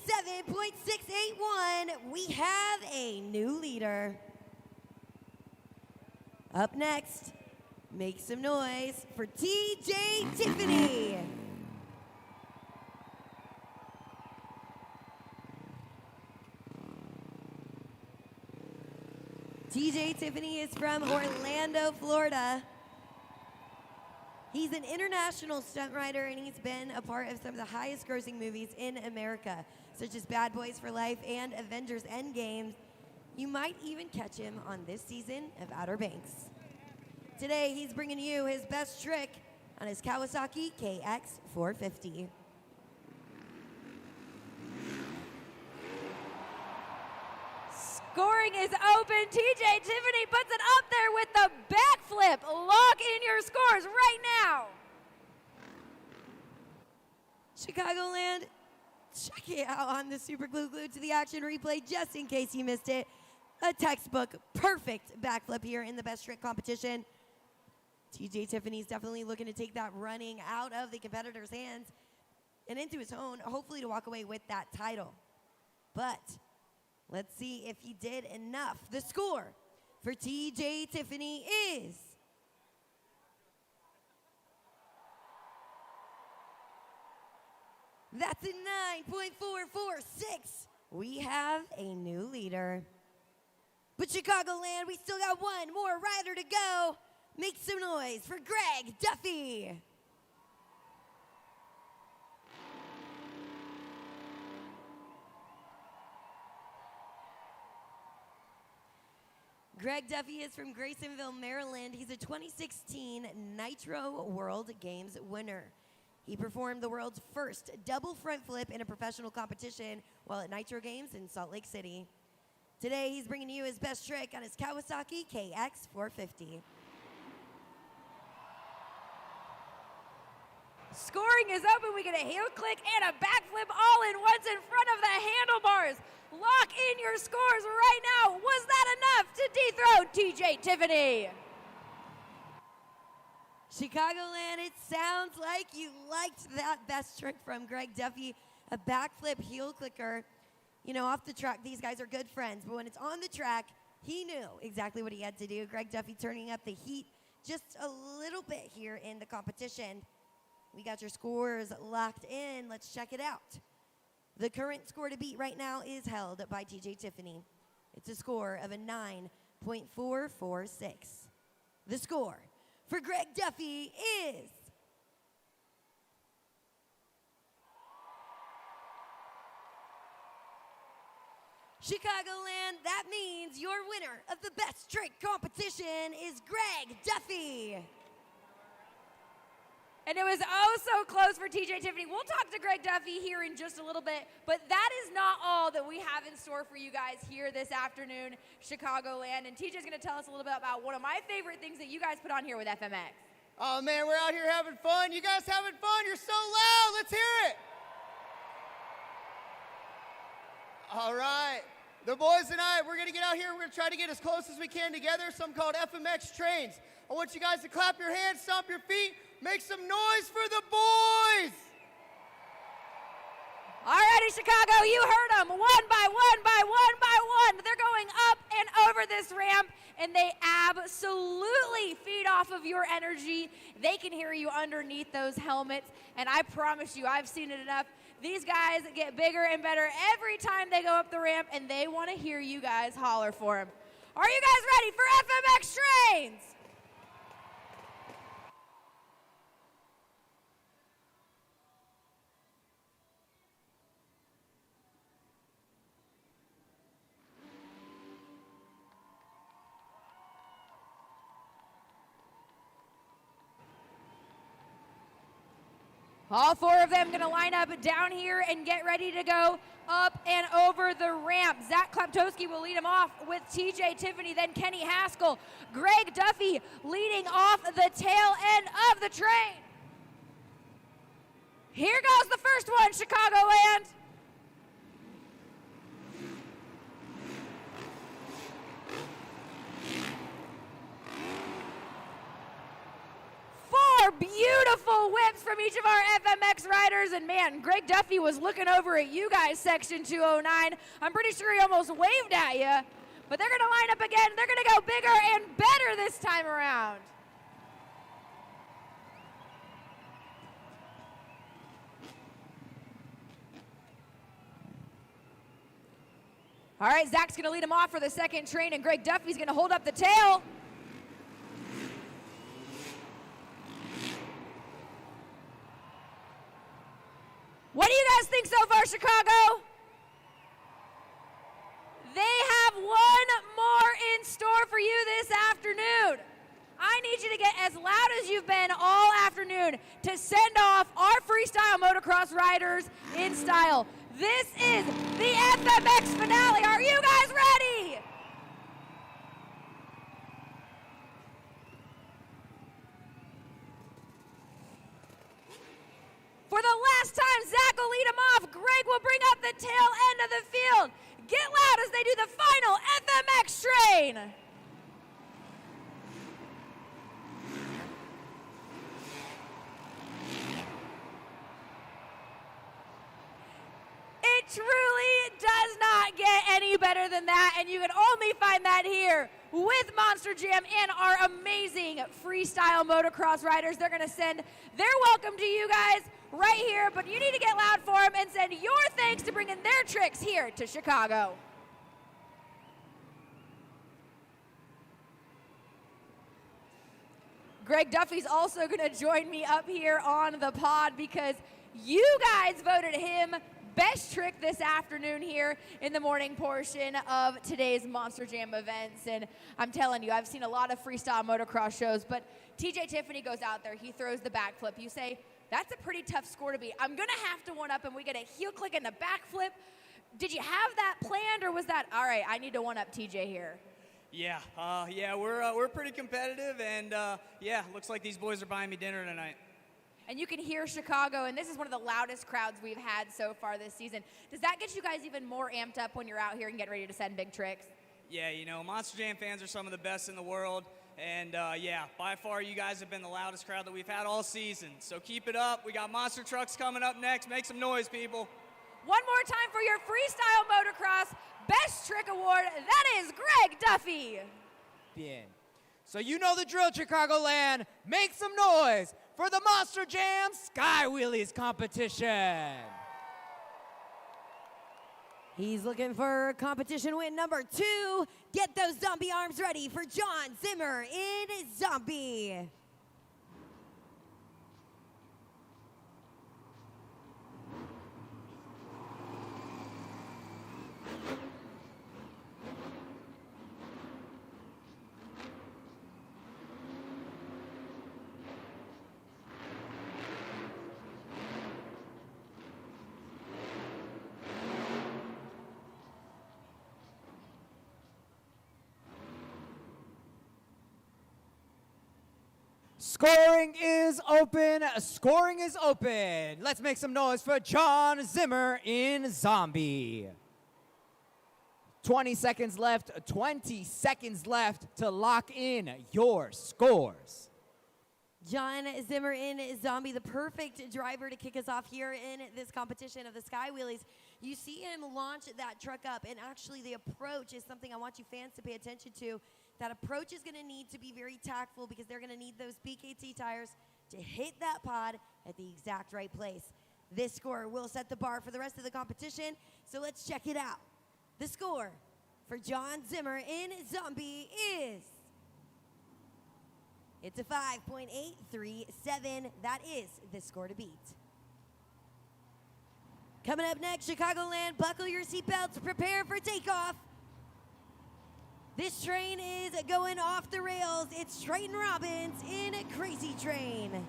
7.681. We have a new leader. Up next, make some noise for TJ Tiffany. TJ Tiffany is from Orlando, Florida. He's an international stunt rider, and he's been a part of some of the highest grossing movies in America, such as Bad Boys for Life and Avengers Endgame. You might even catch him on this season of Outer Banks. Today, he's bringing you his best trick on his Kawasaki KX450. Scoring is open. TJ Tiffany puts it up there with the backflip. Lock in your scores right now. Chicagoland, check it out on the Super Glue Glued to the Action replay, just in case you missed it. A textbook perfect backflip here in the best trick competition. TJ Tiffany's definitely looking to take that running out of the competitor's hands and into his own, hopefully to walk away with that title. But let's see if he did enough. The score for TJ Tiffany is, that's a 9.446. We have a new leader. But Chicagoland, we still got one more rider to go. Make some noise for Greg Duffy. Greg Duffy is from Graysonville, Maryland. He's a 2016 Nitro World Games winner. He performed the world's first double front flip in a professional competition while at Nitro Games in Salt Lake City. Today, he's bringing you his best trick on his Kawasaki KX450. Scoring is open. We get a heel click and a backflip all in once in front of the handlebars. Lock in your scores right now. Was that enough to dethrone TJ Tiffany? Chicagoland, it sounds like you liked that best trick from Greg Duffy, a backflip heel clicker. You know, off the track, these guys are good friends, but when it's on the track, he knew exactly what he had to do. Greg Duffy turning up the heat just a little bit here in the competition. We got your scores locked in. Let's check it out. The current score to beat right now is held by TJ Tiffany. It's a score of a 9.446. The score for Greg Duffy is Chicagoland. That means your winner of the best trick competition is Greg Duffy. And it was oh so close for TJ Tiffany. We'll talk to Greg Duffy here in just a little bit, but that is not all that we have in store for you guys here this afternoon, Chicagoland. And TJ's gonna tell us a little bit about one of my favorite things that you guys put on here with FMX. Oh man, we're out here having fun. You guys having fun? You're so loud. Let's hear it. All right. The boys and I, we're going to get out here. We're going to try to get as close as we can together, something called FMX trains. I want you guys to clap your hands, stomp your feet, make some noise for the boys. All righty, Chicago, you heard them. One by one by one by one. They're going up and over this ramp, and they absolutely feed off of your energy. They can hear you underneath those helmets, and I promise you, I've seen it enough. These guys get bigger and better every time they go up the ramp, and they want to hear you guys holler for them. Are you guys ready for FMX trains? All four of them going to line up down here and get ready to go up and over the ramp. Zach Kleptowski will lead them off with TJ Tiffany, then Kenny Haskell. Greg Duffy leading off the tail end of the train. Here goes the first one, Chicagoland. Beautiful whips from each of our FMX riders, and man, Greg Duffy was looking over at you guys, Section 209. I'm pretty sure he almost waved at you, but they're going to line up again. They're going to go bigger and better this time around. All right, Zach's going to lead him off for the second train, and Greg Duffy's going to hold up the tail. What do you guys think so far, Chicago? They have one more in store for you this afternoon. I need you to get as loud as you've been all afternoon to send off our freestyle motocross riders in style. This is the FMX finale. Are you guys ready? For the last time, Zach will lead him off. Greg will bring up the tail end of the field. Get loud as they do the final FMX train. It truly does not get any better than that, and you can only find that here with Monster Jam and our amazing freestyle motocross riders. They're going to send their welcome to you guys right here, but you need to get loud for them and send your thanks to bringing their tricks here to Chicago. Greg Duffy's also going to join me up here on the pod because you guys voted him best trick this afternoon here in the morning portion of today's Monster Jam events. And I'm telling you, I've seen a lot of freestyle motocross shows, but TJ Tiffany goes out there, he throws the backflip. You say, that's a pretty tough score to beat. I'm gonna have to one up and we get a heel click and the backflip. Did you have that planned, or was that, all right, I need to one up TJ here? Yeah, we're pretty competitive, and yeah, looks like these boys are buying me dinner tonight. And you can hear Chicago, and this is one of the loudest crowds we've had so far this season. Does that get you guys even more amped up when you're out here and get ready to send big tricks? Yeah, you know, Monster Jam fans are some of the best in the world, and yeah, by far you guys have been the loudest crowd that we've had all season. So keep it up. We got monster trucks coming up next. Make some noise, people. One more time for your freestyle motocross best trick award. That is Greg Duffy. Bien. So you know the drill, Chicagoland. Make some noise for the Monster Jam Sky Wheelies competition. He's looking for competition win number 2. Get those zombie arms ready for John Zimmer in Zombie. Scoring is open. Scoring is open. Let's make some noise for John Zimmer in Zombie. 20 seconds left. 20 seconds left to lock in your scores. John Zimmer in Zombie, the perfect driver to kick us off here in this competition of the Sky Wheelies. You see him launch that truck up, and actually the approach is something I want you fans to pay attention to. That approach is going to need to be very tactful because they're going to need those BKT tires to hit that pod at the exact right place. This score will set the bar for the rest of the competition, so let's check it out. The score for John Zimmer in Zombie is... It's a 5.837. That is the score to beat. Coming up next, Chicagoland, buckle your seatbelts, prepare for takeoff. This train is going off the rails. It's Triton Robbins in a Crazy Train.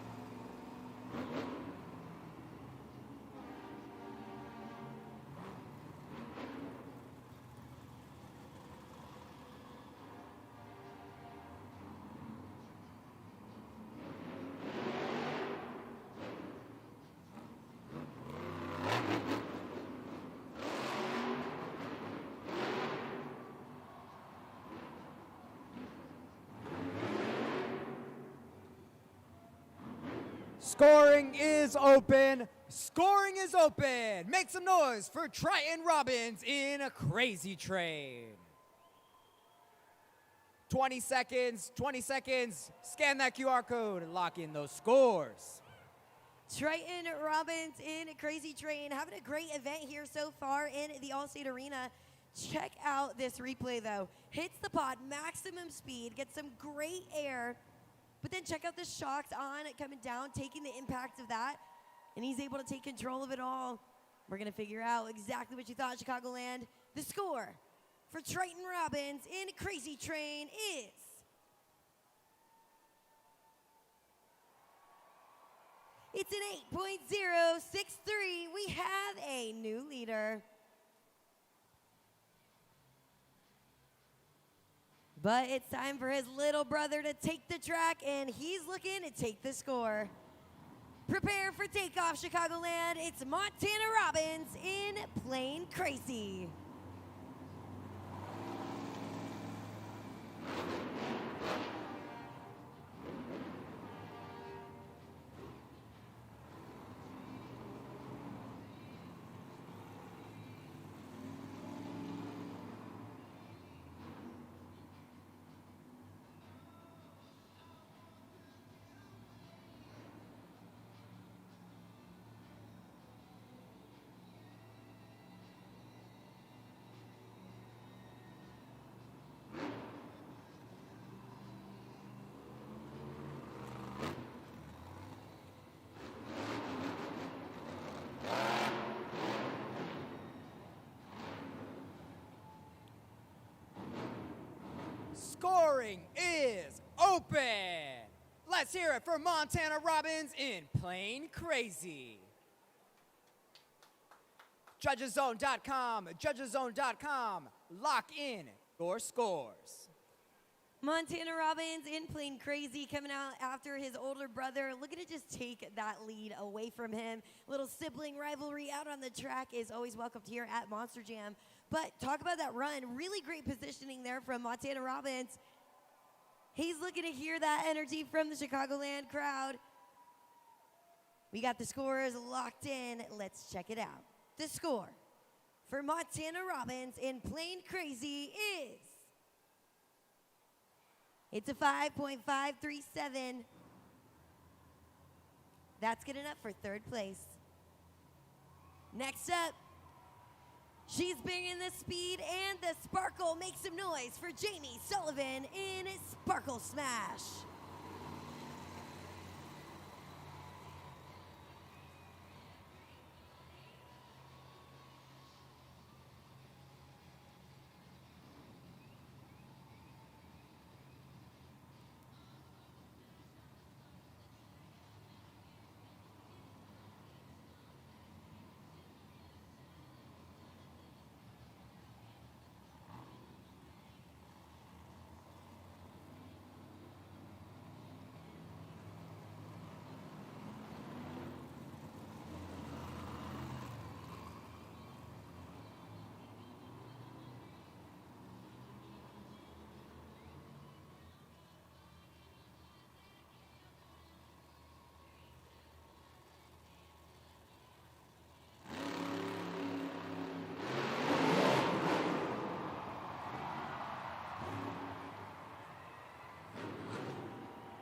Scoring is open. Scoring is open. Make some noise for Triton Robbins in a Crazy Train. 20 seconds, 20 seconds. Scan that QR code and lock in those scores. Triton Robbins in a Crazy Train, having a great event here so far in the Allstate Arena. Check out this replay though. Hits the pod, maximum speed, gets some great air, but then check out the shocks on it coming down, taking the impact of that, and he's able to take control of it all. We're gonna figure out exactly what you thought, Chicagoland. The score for Triton Robbins in a Crazy Train is... It's an 8.063. We have a new leader. But it's time for his little brother to take the track, and he's looking to take the score. Prepare for takeoff, Chicagoland. It's Montana Robbins in Plain Crazy. Scoring is open. Let's hear it for Montana Robbins in Plain Crazy. Judgeszone.com, lock in your scores. Montana Robbins in Plain Crazy coming out after his older brother. Looking to just take that lead away from him. Little sibling rivalry out on the track is always welcomed here at Monster Jam. But talk about that run. Really great positioning there from Montana Robbins. He's looking to hear that energy from the Chicagoland crowd. We got the scores locked in. Let's check it out. The score for Montana Robbins in Plain Crazy is... It's a 5.537. That's good enough for third place. Next up, she's bringing the speed and the sparkle. Make some noise for Jamie Sullivan in Sparkle Smash.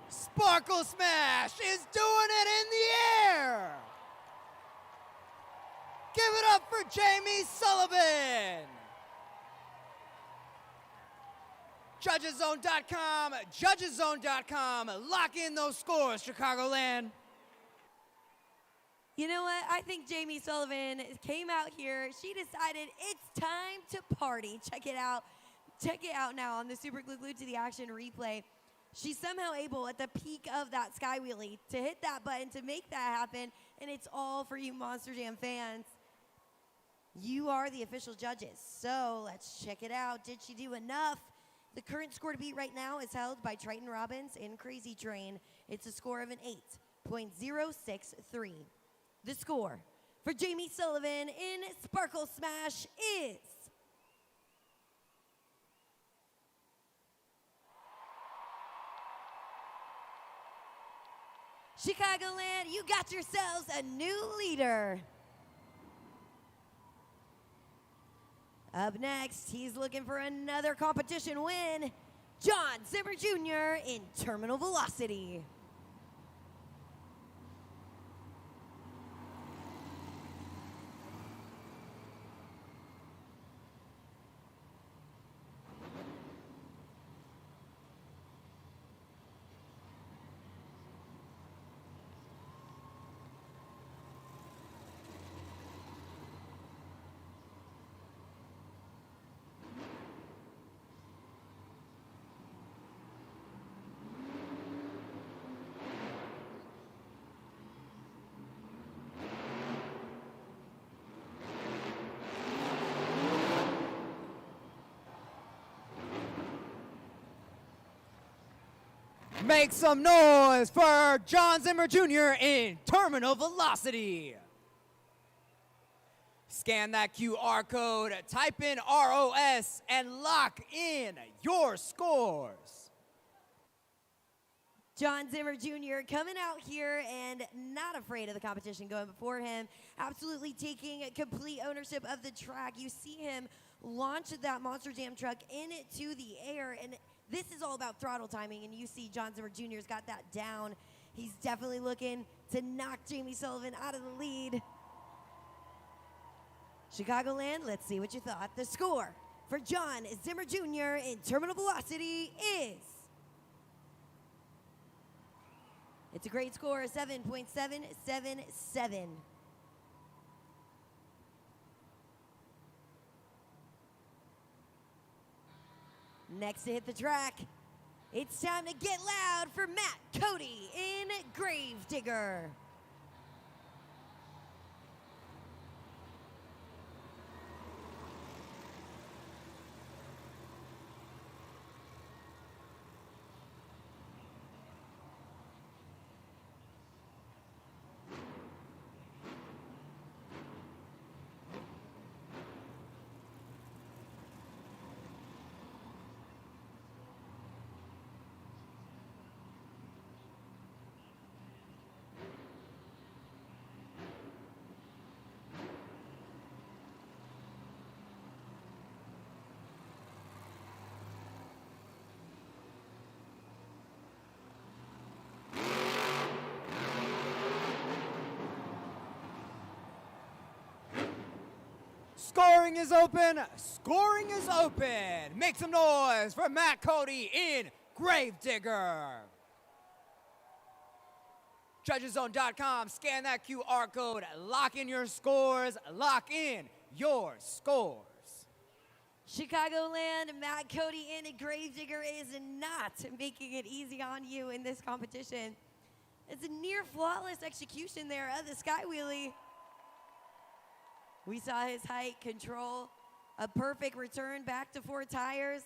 Sparkle Smash is doing it in the air. Give it up for Jamie Sullivan. Judgeszone.com, lock in those scores, Chicagoland. You know what? I think Jamie Sullivan came out here. She decided it's time to party. Check it out. Check it out now on the Super Glued to the Action replay. She's somehow able, at the peak of that Sky Wheelie, to hit that button, to make that happen, and it's all for you Monster Jam fans. You are the official judges, so let's check it out. Did she do enough? The current score to beat right now is held by Triton Robbins in Crazy Train. It's a score of an 8.063. The score for Jamie Sullivan in Sparkle Smash is... Chicagoland, you got yourselves a new leader. Up next, he's looking for another competition win. John Zimmer Jr. in Terminal Velocity. Make some noise for John Zimmer Jr. in Terminal Velocity. Scan that QR code, type in ROS, and lock in your scores. John Zimmer Jr. coming out here and not afraid of the competition going before him. Absolutely taking complete ownership of the track. You see him launch that Monster Jam truck into the air, and this is all about throttle timing, and you see John Zimmer Jr.'s got that down. He's definitely looking to knock Jamie Sullivan out of the lead. Chicagoland, let's see what you thought. The score for John Zimmer Jr. in Terminal Velocity is... It's a great score, 7.777. Next to hit the track, it's time to get loud for Matt Cody in Gravedigger. Scoring is open. Scoring is open. Make some noise for Matt Cody in Gravedigger. Judgeszone.com. Scan that QR code. Lock in your scores. Lock in your scores. Chicagoland, Matt Cody in Gravedigger is not making it easy on you in this competition. It's a near flawless execution there of the sky wheelie. We saw his height control, a perfect return back to 4 tires.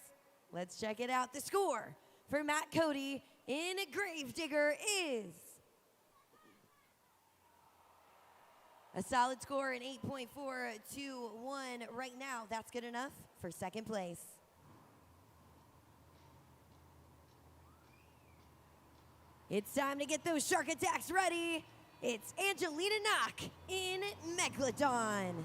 Let's check it out. The score for Matt Cody in Gravedigger is a solid score in 8.421 right now. That's good enough for second place. It's time to get those shark attacks ready. It's Angelina Knock in Megalodon.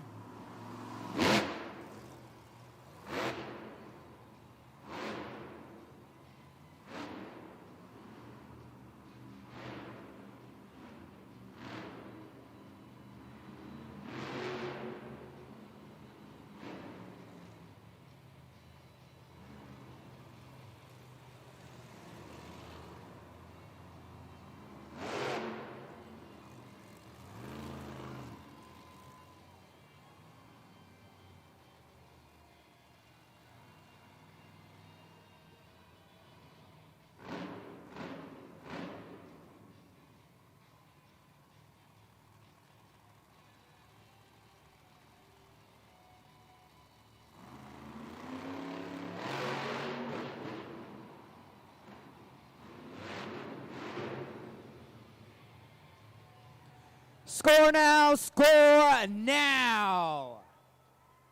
Score now, score now.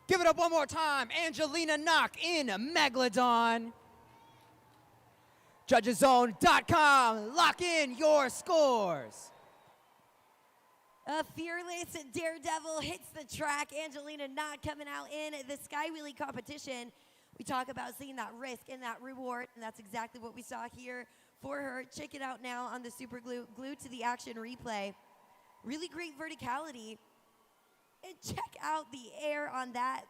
Give it up one more time. Angelina Knock in Megalodon. Judgeszone.com. Lock in your scores. A fearless daredevil hits the track. Angelina Knock coming out in the sky wheelie competition. We talk about seeing that risk and that reward, and that's exactly what we saw here for her. Check it out now on the Super Glue, glued to the action replay. Really great verticality. And check out the air on that.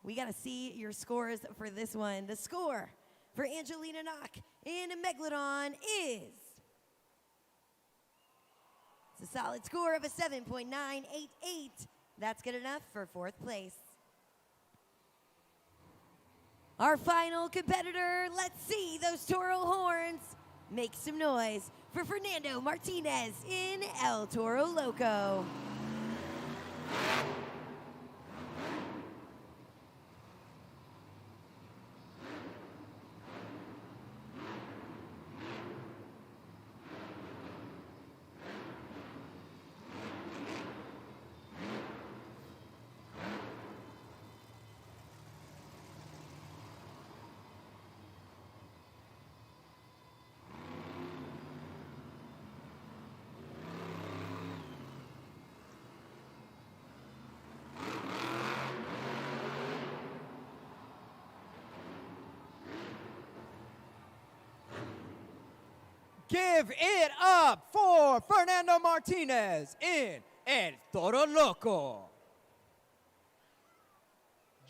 We got to see your scores for this one. The score for Angelina Knock in Megalodon is it's a solid score of a 7.988. That's good enough for fourth place. Our final competitor, let's see those Toro horns. Make some noise for Fernando Martinez in El Toro Loco. Give it up for Fernando Martinez in El Toro Loco.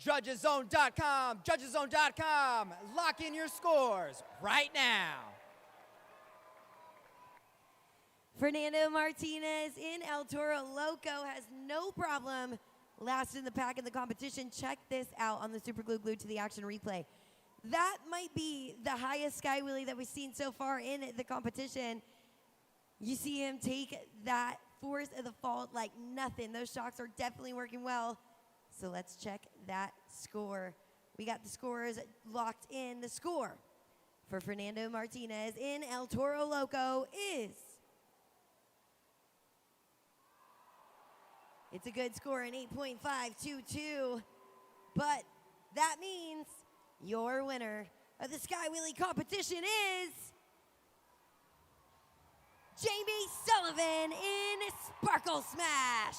Judgeszone.com, Judgeszone.com. Lock in your scores right now. Fernando Martinez in El Toro Loco has no problem last in the pack in the competition. Check this out on the Super Glue glued to the action replay. that might be the highest sky wheelie that we've seen so far in the competition. You see him take that force of the fault like nothing. Those shocks are definitely working well. So let's check that score. We got the scores locked in. The score for Fernando Martinez in El Toro Loco is... It's a good score, an 8.522. But that means your winner of the Sky Wheelie competition is Jamie Sullivan in Sparkle Smash.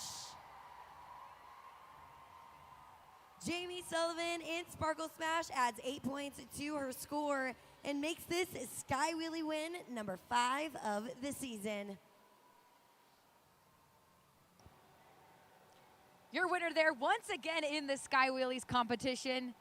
Jamie Sullivan in Sparkle Smash adds 8 points to her score and makes this Sky Wheelie win number 5 of the season. Your winner there once again in the Sky Wheelies competition.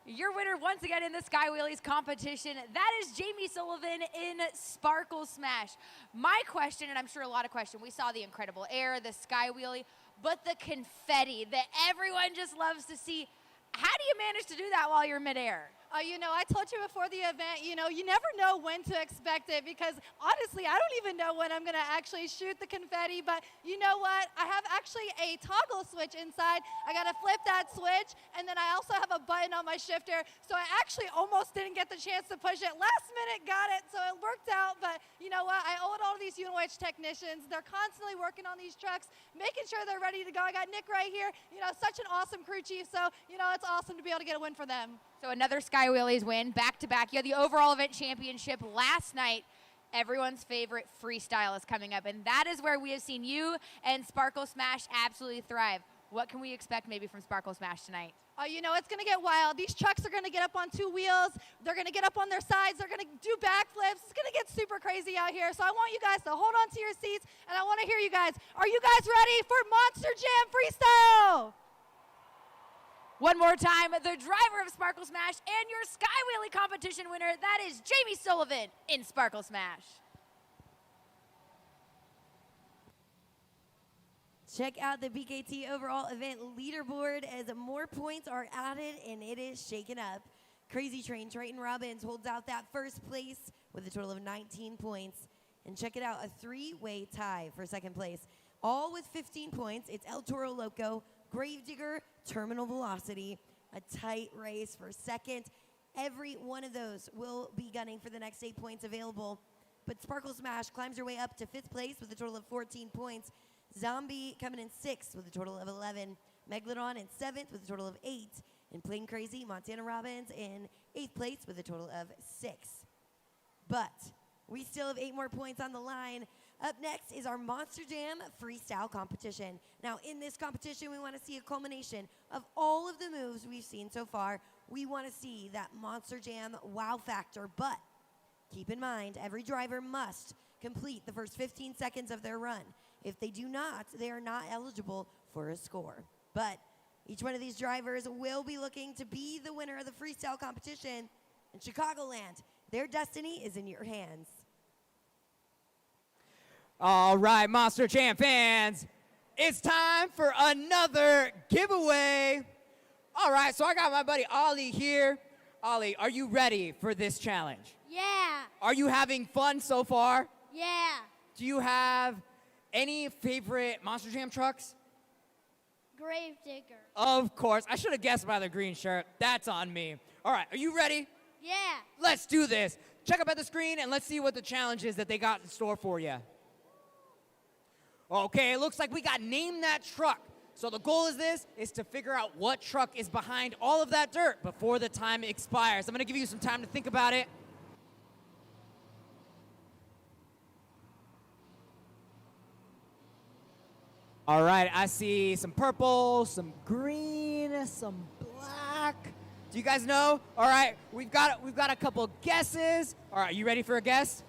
Your winner once again in the Sky Wheelies competition, that is Jamie Sullivan in Sparkle Smash. My question, and I'm sure a lot of questions, we saw the incredible air, the Sky Wheelie, but the confetti that everyone just loves to see. How do you manage to do that while you're midair? You know, I told you before the event, you know, you never know when to expect it because honestly, I don't even know when I'm going to actually shoot the confetti, but you know what? I have actually a toggle switch inside. I got to flip that switch, and then I also have a button on my shifter, so I actually almost didn't get the chance to push it. Last minute got it, so it worked out, but you know what? I owe it all to these UNOH technicians. They're constantly working on these trucks, making sure they're ready to go. I got Nick right here, you know, such an awesome crew chief, so, you know, it's awesome to be able to get a win for them. So another Sky Wheelies win, back-to-back. You had the overall event championship last night. Everyone's favorite freestyle is coming up, and that is where we have seen you and Sparkle Smash absolutely thrive. What can we expect maybe from Sparkle Smash tonight? You know, it's going to get wild. These trucks are going to get up on 2 wheels. They're going to get up on their sides. They're going to do backflips. It's going to get super crazy out here. So I want you guys to hold on to your seats, and I want to hear you guys. Are you guys ready for Monster Jam Freestyle? One more time, the driver of Sparkle Smash and your Sky Wheelie competition winner, that is Jamie Sullivan in Sparkle Smash. Check out the BKT overall event leaderboard as more points are added and it is shaken up. Crazy Train Triton Robbins holds out that first place with a total of 19 points. And check it out, a 3-way tie for second place. All with 15 points. It's El Toro Loco, Gravedigger, Terminal Velocity, a tight race for second. Every one of those will be gunning for the next 8 points available. But Sparkle Smash climbs her way up to 5th place with a total of 14 points. Zombie coming in 6th with a total of 11. Megalodon in 7th with a total of 8. And Plain Crazy, Montana Robbins in 8th place with a total of 6. But we still have 8 more points on the line. Up next is our Monster Jam Freestyle competition. Now, in this competition, we want to see a culmination of all of the moves we've seen so far. We want to see that Monster Jam wow factor, but keep in mind, every driver must complete the first 15 seconds of their run. If they do not, they are not eligible for a score. But each one of these drivers will be looking to be the winner of the freestyle competition. In Chicagoland, their destiny is in your hands. All right, Monster Jam fans, it's time for another giveaway. All right, so I got my buddy Ollie here. Ollie, are you ready for this challenge? Yeah. Are you having fun so far? Yeah. Do you have any favorite Monster Jam trucks? Gravedigger. Of course. I should have guessed by the green shirt. That's on me. All right, are you ready? Yeah. Let's do this. Check up at the screen and let's see what the challenge is that they got in store for you. Okay, it looks like we got Name That Truck. So the goal is to figure out what truck is behind all of that dirt before the time expires. I'm gonna give you some time to think about it. All right, I see some purple, some green, some black. Do you guys know? All right, we've got a couple guesses. All right, you ready for a guess?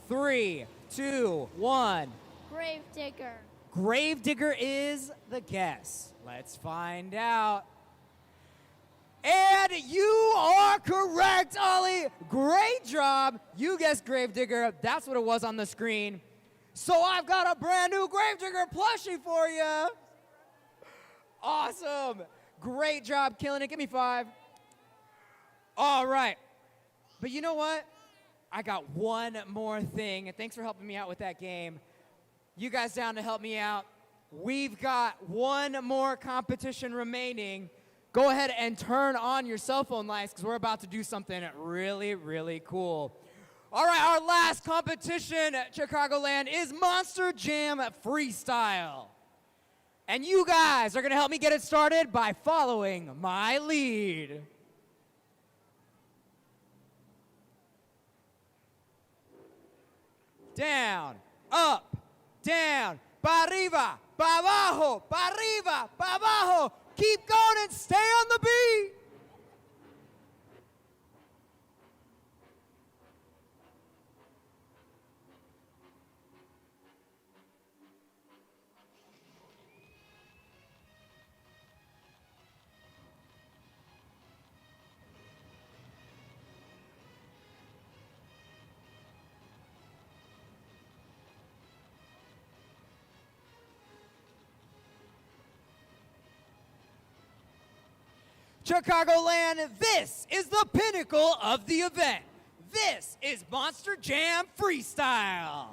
3, 2, 1. Gravedigger. Gravedigger is the guess. Let's find out. And you are correct, Ollie. Great job. You guessed Gravedigger. That's what it was on the screen. So I've got a brand new Gravedigger plushie for you. Awesome. Great job killing it. Give me 5. All right. But you know what? I got one more thing, and thanks for helping me out with that game. You guys down to help me out? We've got one more competition remaining. Go ahead and turn on your cell phone lights because we're about to do something really, really cool. All right, our last competition at Chicagoland is Monster Jam Freestyle. And you guys are going to help me get it started by following my lead. Down, up, down, pa arriba, pa abajo, pa arriba, pa abajo. Keep going and stay on the beat. Chicagoland, this is the pinnacle of the event. This is Monster Jam Freestyle.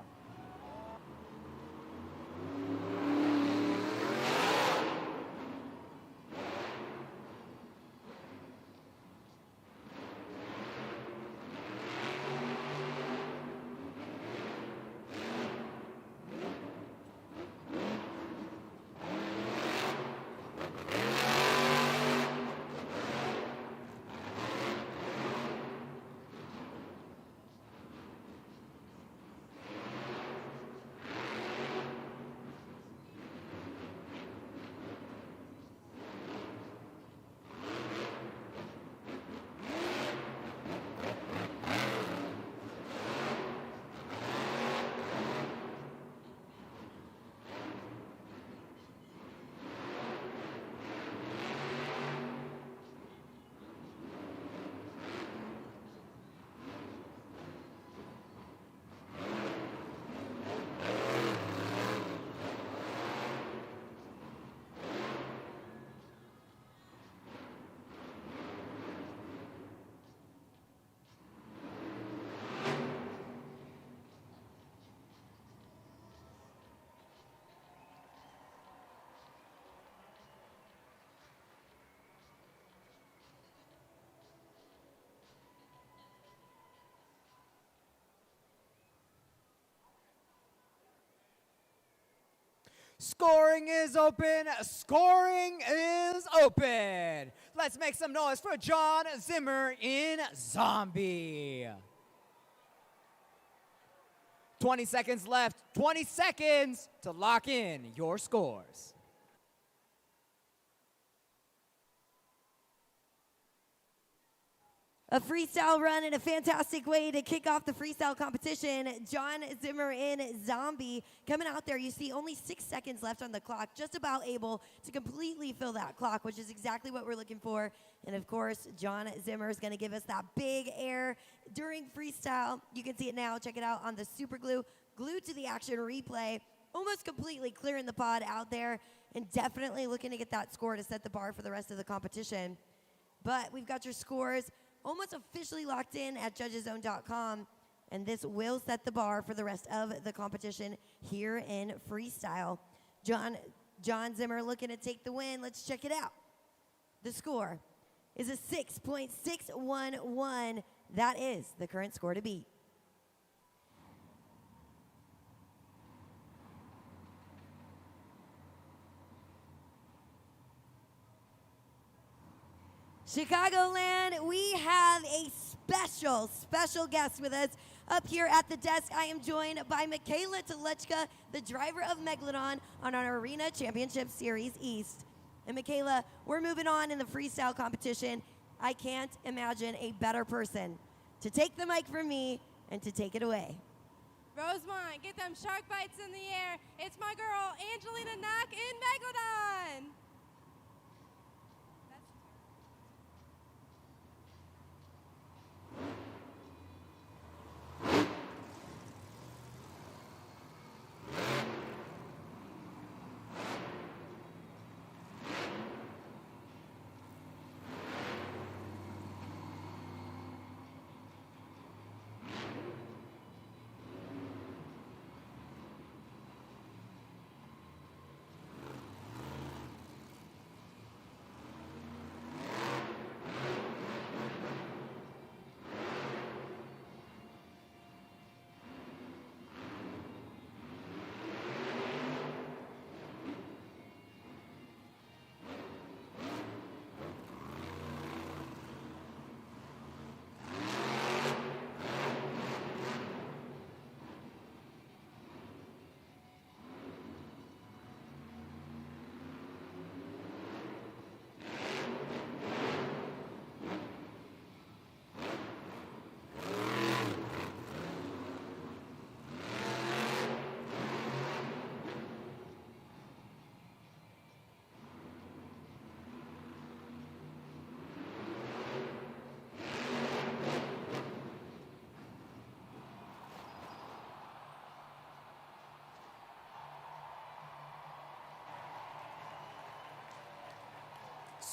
Scoring is open. Scoring is open. Let's make some noise for John Zimmer in Zombie. 20 seconds left. 20 seconds to lock in your scores. A freestyle run and a fantastic way to kick off the freestyle competition. John Zimmer in Zombie coming out there. You see only 6 seconds left on the clock, just about able to completely fill that clock, which is exactly what we're looking for. And of course, John Zimmer is going to give us that big air during freestyle. You can see it now. Check it out on the super glue. Glued to the action replay. Almost completely clearing the pod out there and definitely looking to get that score to set the bar for the rest of the competition. But we've got your scores almost officially locked in at judgeszone.com, and this will set the bar for the rest of the competition here in freestyle. John Zimmer looking to take the win. Let's check it out. The score is a 6.611. That is the current score to beat. Chicagoland, we have a special guest with us up here at the desk. I am joined by Michaela Telechka, the driver of Megalodon on our Arena Championship Series East. And Michaela, we're moving on in the freestyle competition. I can't imagine a better person to take the mic from me and to take it away. Rosemont, get them shark bites in the air. It's my girl, Angelina Knock in Megalodon.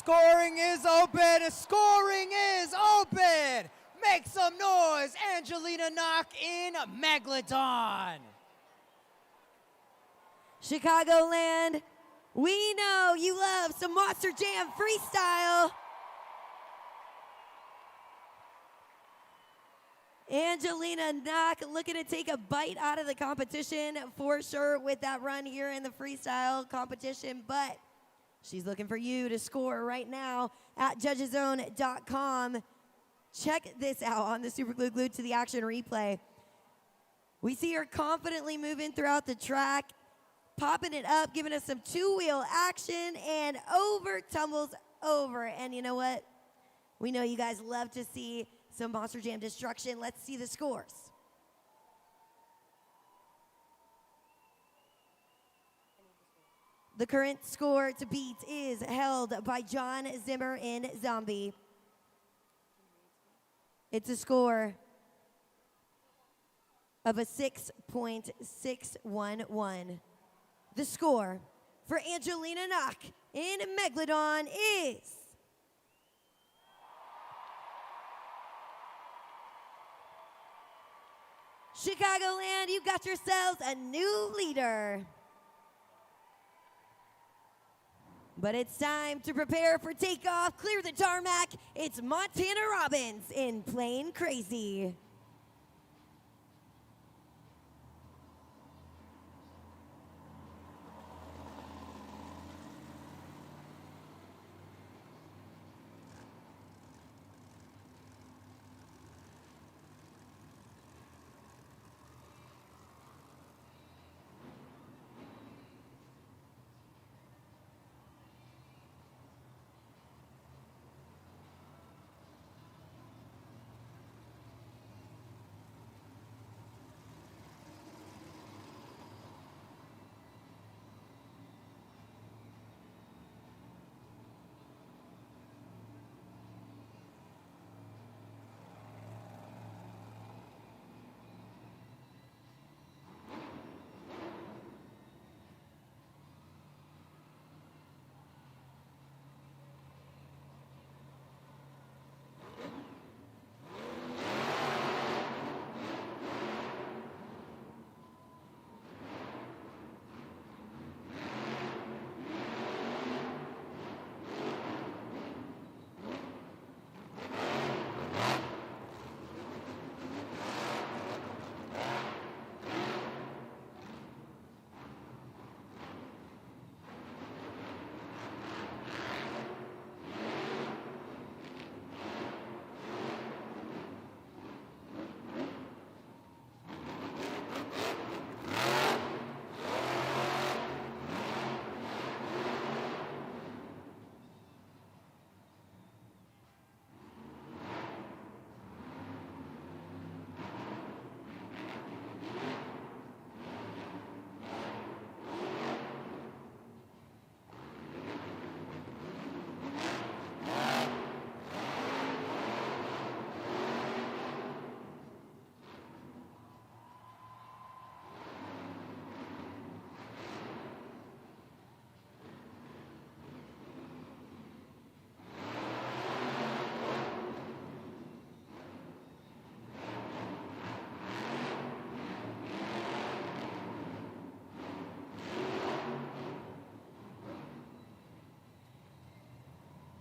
Scoring is open. Scoring is open. Make some noise, Angelina Knock in Megalodon. Chicagoland, we know you love some Monster Jam freestyle. Angelina Knock looking to take a bite out of the competition for sure with that run here in the freestyle competition, but she's looking for you to score right now at judgeszone.com. Check this out on the Super Glued to the Action replay. We see her confidently moving throughout the track, popping it up, giving us some two-wheel action, and over tumbles over. And you know what? We know you guys love to see some Monster Jam destruction. Let's see the scores. The current score to beat is held by John Zimmer in Zombie. It's a score of a 6.611. The score for Angelina Knock in Megalodon is Chicagoland, you got yourselves a new leader. But it's time to prepare for takeoff. Clear the tarmac. It's Montana Robbins in Plane Crazy.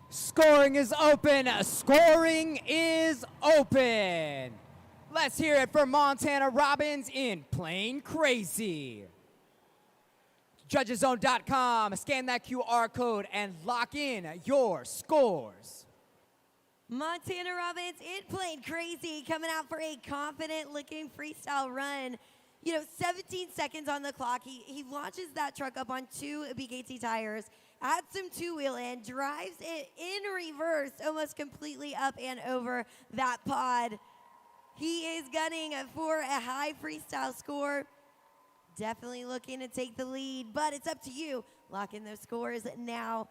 Scoring is open. Scoring is open. Let's hear it for Montana Robbins in Plane Crazy. Judgeszone.com. Scan that QR code and lock in your scores. Montana Robbins in Plane Crazy coming out for a confident-looking freestyle run. You know, 17 seconds on the clock. He launches that truck up on 2 BKT tires, adds some two-wheel in, drives it in reverse, almost completely up and over that pod. He is gunning for a high freestyle score. Definitely looking to take the lead, but it's up to you. Lock in those scores now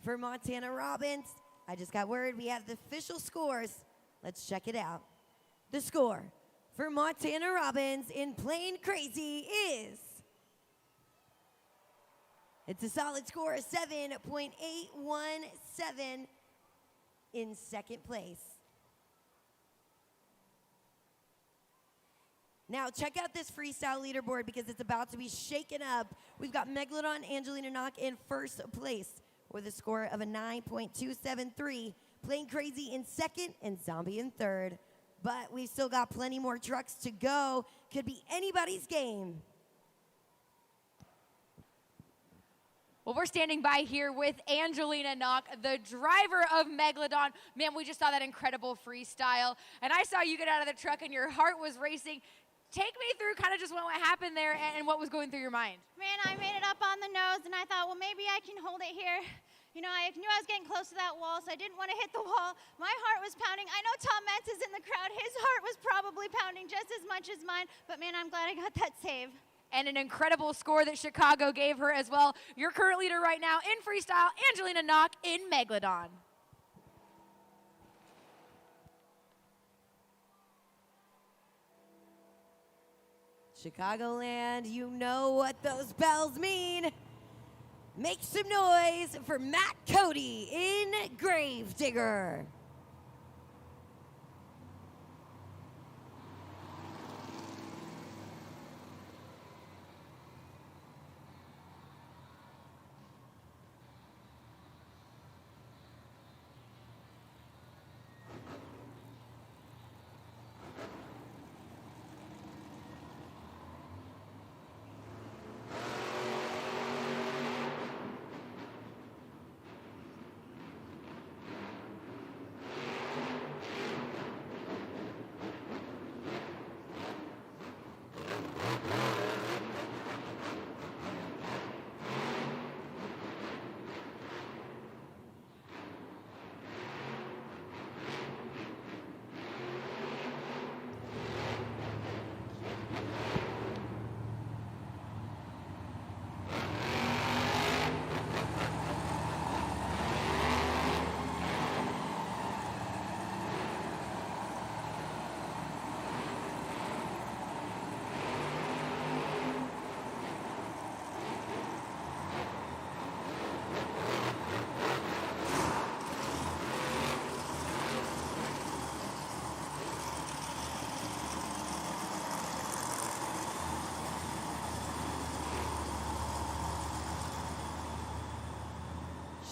for Montana Robbins. I just got word we have the official scores. Let's check it out. The score for Montana Robbins in Plane Crazy is It's a solid score of 7.817 in second place. Now, check out this freestyle leaderboard because it's about to be shaken up. We've got Megalodon Angelina Knock in first place with a score of a 9.273. Playing Crazy in second and Zombie in third. But we've still got plenty more trucks to go. Could be anybody's game. Well, we're standing by here with Angelina Knock, the driver of Megalodon. Man, we just saw that incredible freestyle. And I saw you get out of the truck and your heart was racing. Take me through kind of just what happened there and what was going through your mind. Man, I made it up on the nose, and I thought, well, maybe I can hold it here. You know, I knew I was getting close to that wall, so I didn't want to hit the wall. My heart was pounding. I know Tom Metz is in the crowd. His heart was probably pounding just as much as mine, but man, I'm glad I got that save. And an incredible score that Chicago gave her as well. Your current leader right now in freestyle, Angelina Knock in Megalodon. Chicagoland, you know what those bells mean. Make some noise for Matt Cody in Gravedigger.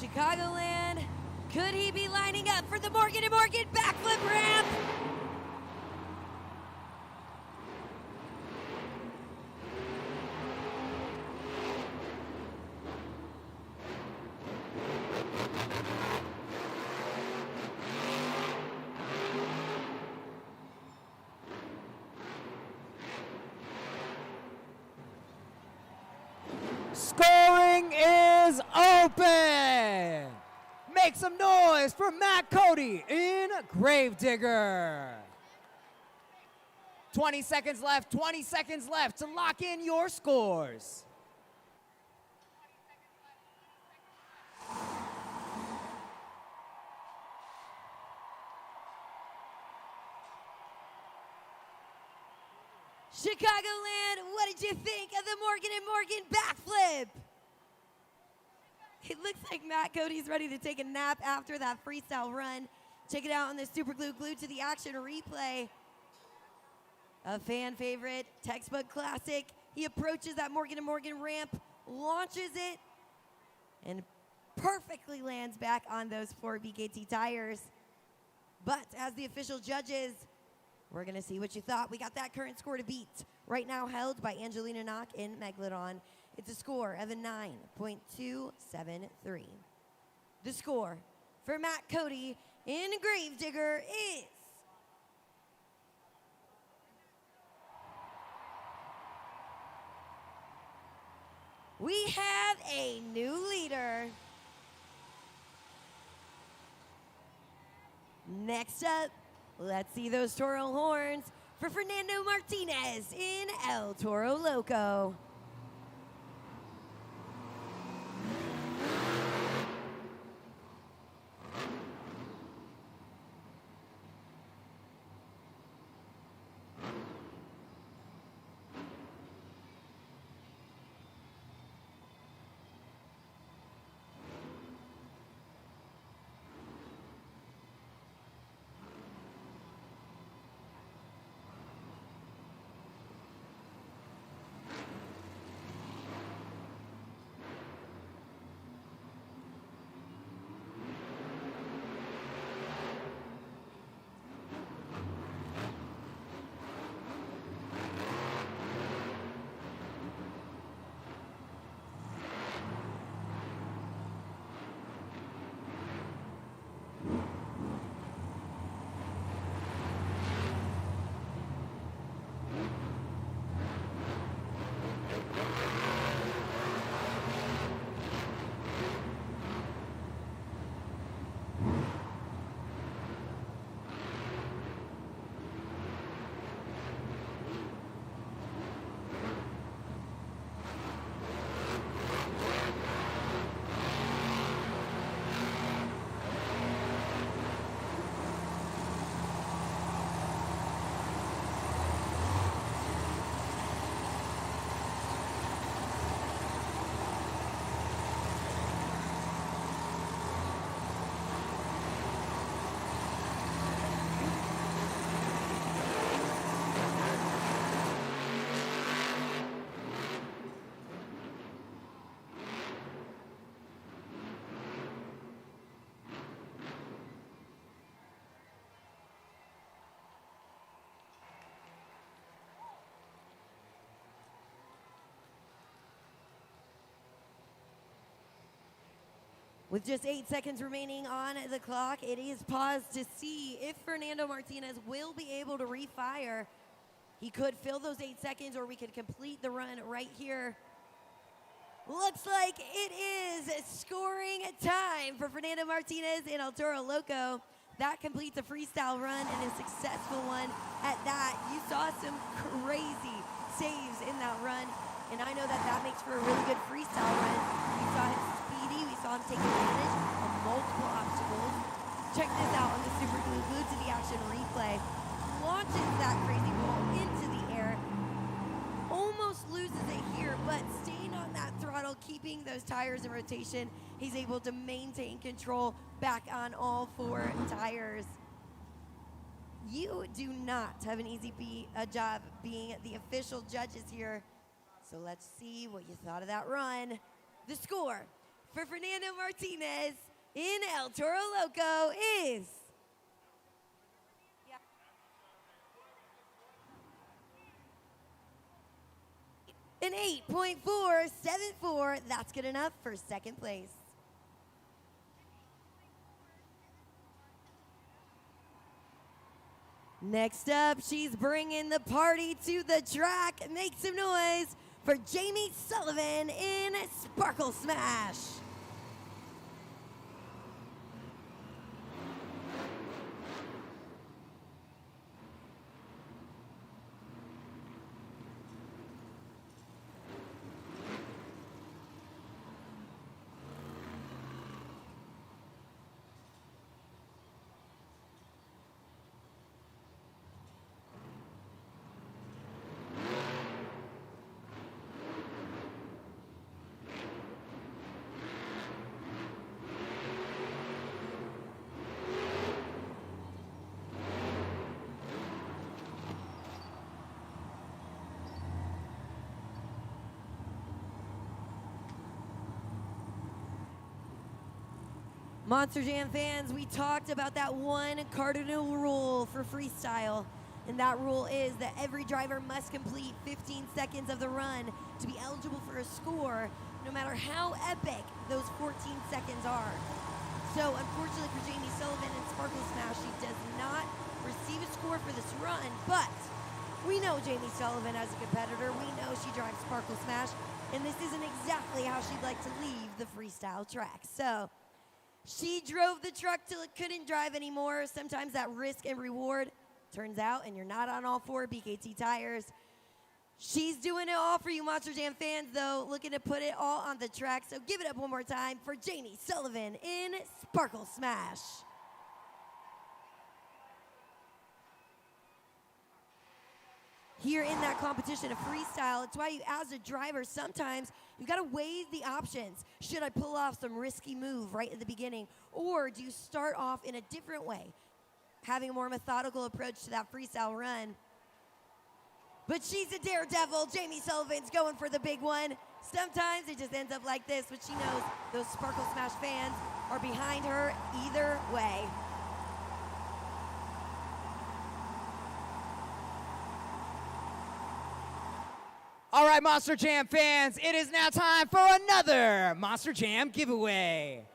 Chicagoland, could he be lining up for the Morgan & Morgan backflip ramp? Scoring is open. Make some noise for Matt Cody in Gravedigger. 20 seconds left to lock in your scores. Chicagoland, what did you think of the Morgan & Morgan backflip? It looks like Matt Cody's ready to take a nap after that freestyle run. Check it out on the Super Glue Glued to the Action replay. A fan favorite, textbook classic. He approaches that Morgan & Morgan ramp, launches it, and perfectly lands back on those 4 BKT tires. But as the official judges, we're going to see what you thought. We got that current score to beat. Right now held by Angelina Knock in Megalodon. It's a score of a 9.273. The score for Matt Cody in Gravedigger is we have a new leader. Next up, let's see those Toro horns for Fernando Martinez in El Toro Loco. With just 8 seconds remaining on the clock, it is paused to see if Fernando Martinez will be able to refire. He could fill those 8 seconds, or we could complete the run right here. Looks like it is scoring time for Fernando Martinez in El Toro Loco. That completes a freestyle run, and a successful one at that. You saw some crazy saves in that run, and I know that that makes for a really good freestyle run. We saw him speedy. We saw him take advantage of multiple obstacles. Check this out on the Super Glue Glued to the Action replay. Launches that crazy ball into the air. Almost loses it here, but staying on that throttle, keeping those tires in rotation, he's able to maintain control back on all 4 tires. You do not have an easy job being the official judges here. So let's see what you thought of that run. The score for Fernando Martinez in El Toro Loco is an 8.474. That's good enough for second place. Next up, she's bringing the party to the track. Make some noise for Jamie Sullivan in Sparkle Smash. Monster Jam fans, we talked about that one cardinal rule for freestyle, and that rule is that every driver must complete 15 seconds of the run to be eligible for a score, no matter how epic those 14 seconds are. So unfortunately for Jamie Sullivan in Sparkle Smash, she does not receive a score for this run, but we know Jamie Sullivan as a competitor. We know she drives Sparkle Smash, and this isn't exactly how she'd like to leave the freestyle track. So she drove the truck till it couldn't drive anymore. Sometimes that risk and reward turns out, and you're not on all 4 BKT tires. She's doing it all for you Monster Jam fans, though, looking to put it all on the track. So give it up one more time for Jamie Sullivan in Sparkle Smash. Here in that competition of freestyle, it's why you, as a driver, sometimes you've got to weigh the options. Should I pull off some risky move right at the beginning? Or do you start off in a different way, having a more methodical approach to that freestyle run? But she's a daredevil. Jamie Sullivan's going for the big one. Sometimes it just ends up like this, but she knows those Sparkle Smash fans are behind her either way. All right, Monster Jam fans, it is now time for another Monster Jam giveaway.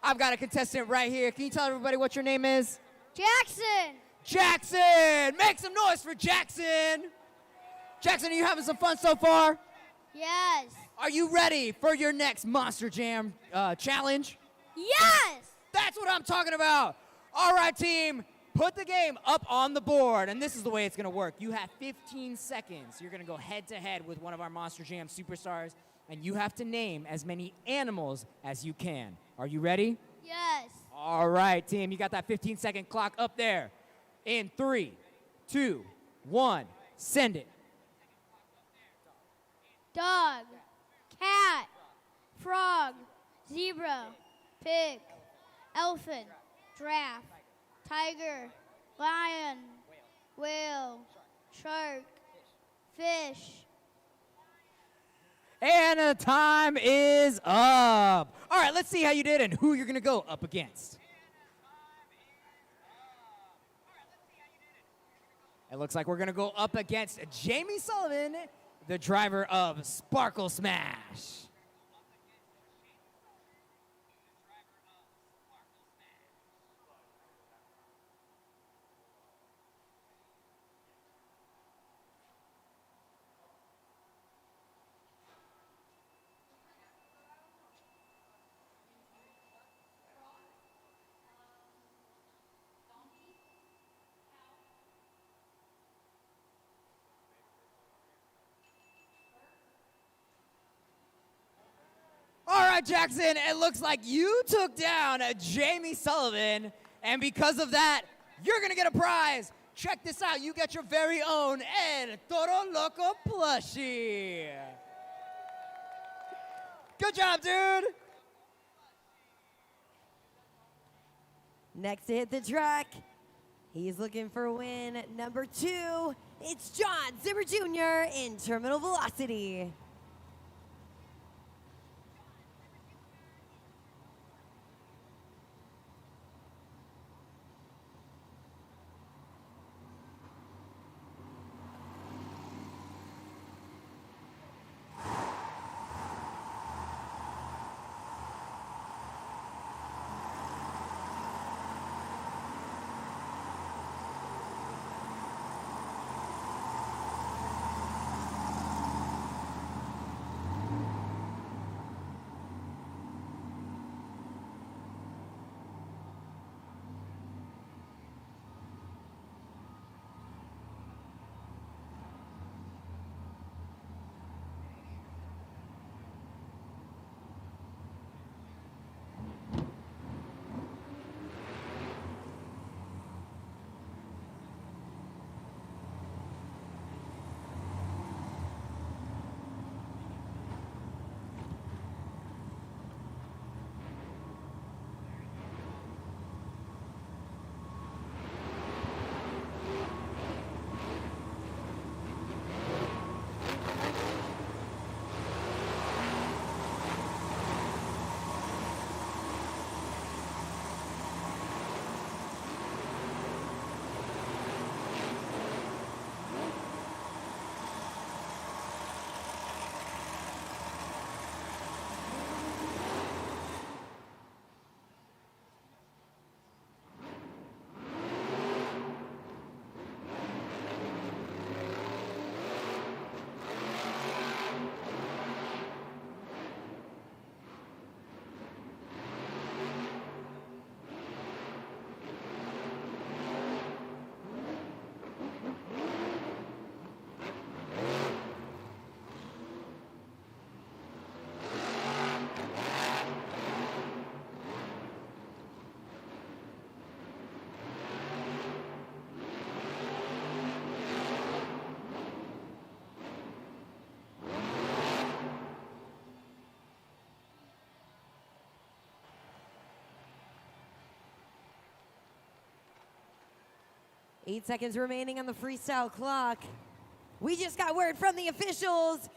I've got a contestant right here. Can you tell everybody what your name is? Jackson! Jackson! Make some noise for Jackson! Jackson, are you having some fun so far? Yes! Are you ready for your next Monster Jam challenge? Yes! That's what I'm talking about. All right, team, put the game up on the board, and this is the way it's going to work. You have 15 seconds. You're going to go head-to-head with one of our Monster Jam superstars, and you have to name as many animals as you can. Are you ready? Yes. All right, team, you got that 15-second clock up there. In 3, 2, 1, send it. Dog, cat, frog, zebra, pig, elephant, giraffe, tiger, lion, whale, shark, fish. And the time is up. All right, let's see how you did and who you're going to go up against. It looks like we're going to go up against Jamie Sullivan, the driver of Sparkle Smash. right, Jackson, it looks like you took down Jamie Sullivan, and because of that, you're gonna get a prize. Check this out, you get your very own El Toro Loco plushie. Good job, dude. Next to hit the track, he's looking for win number 2. It's John Zimmer Jr. in terminal velocity. Eight seconds remaining on the freestyle clock. We just got word from the officials.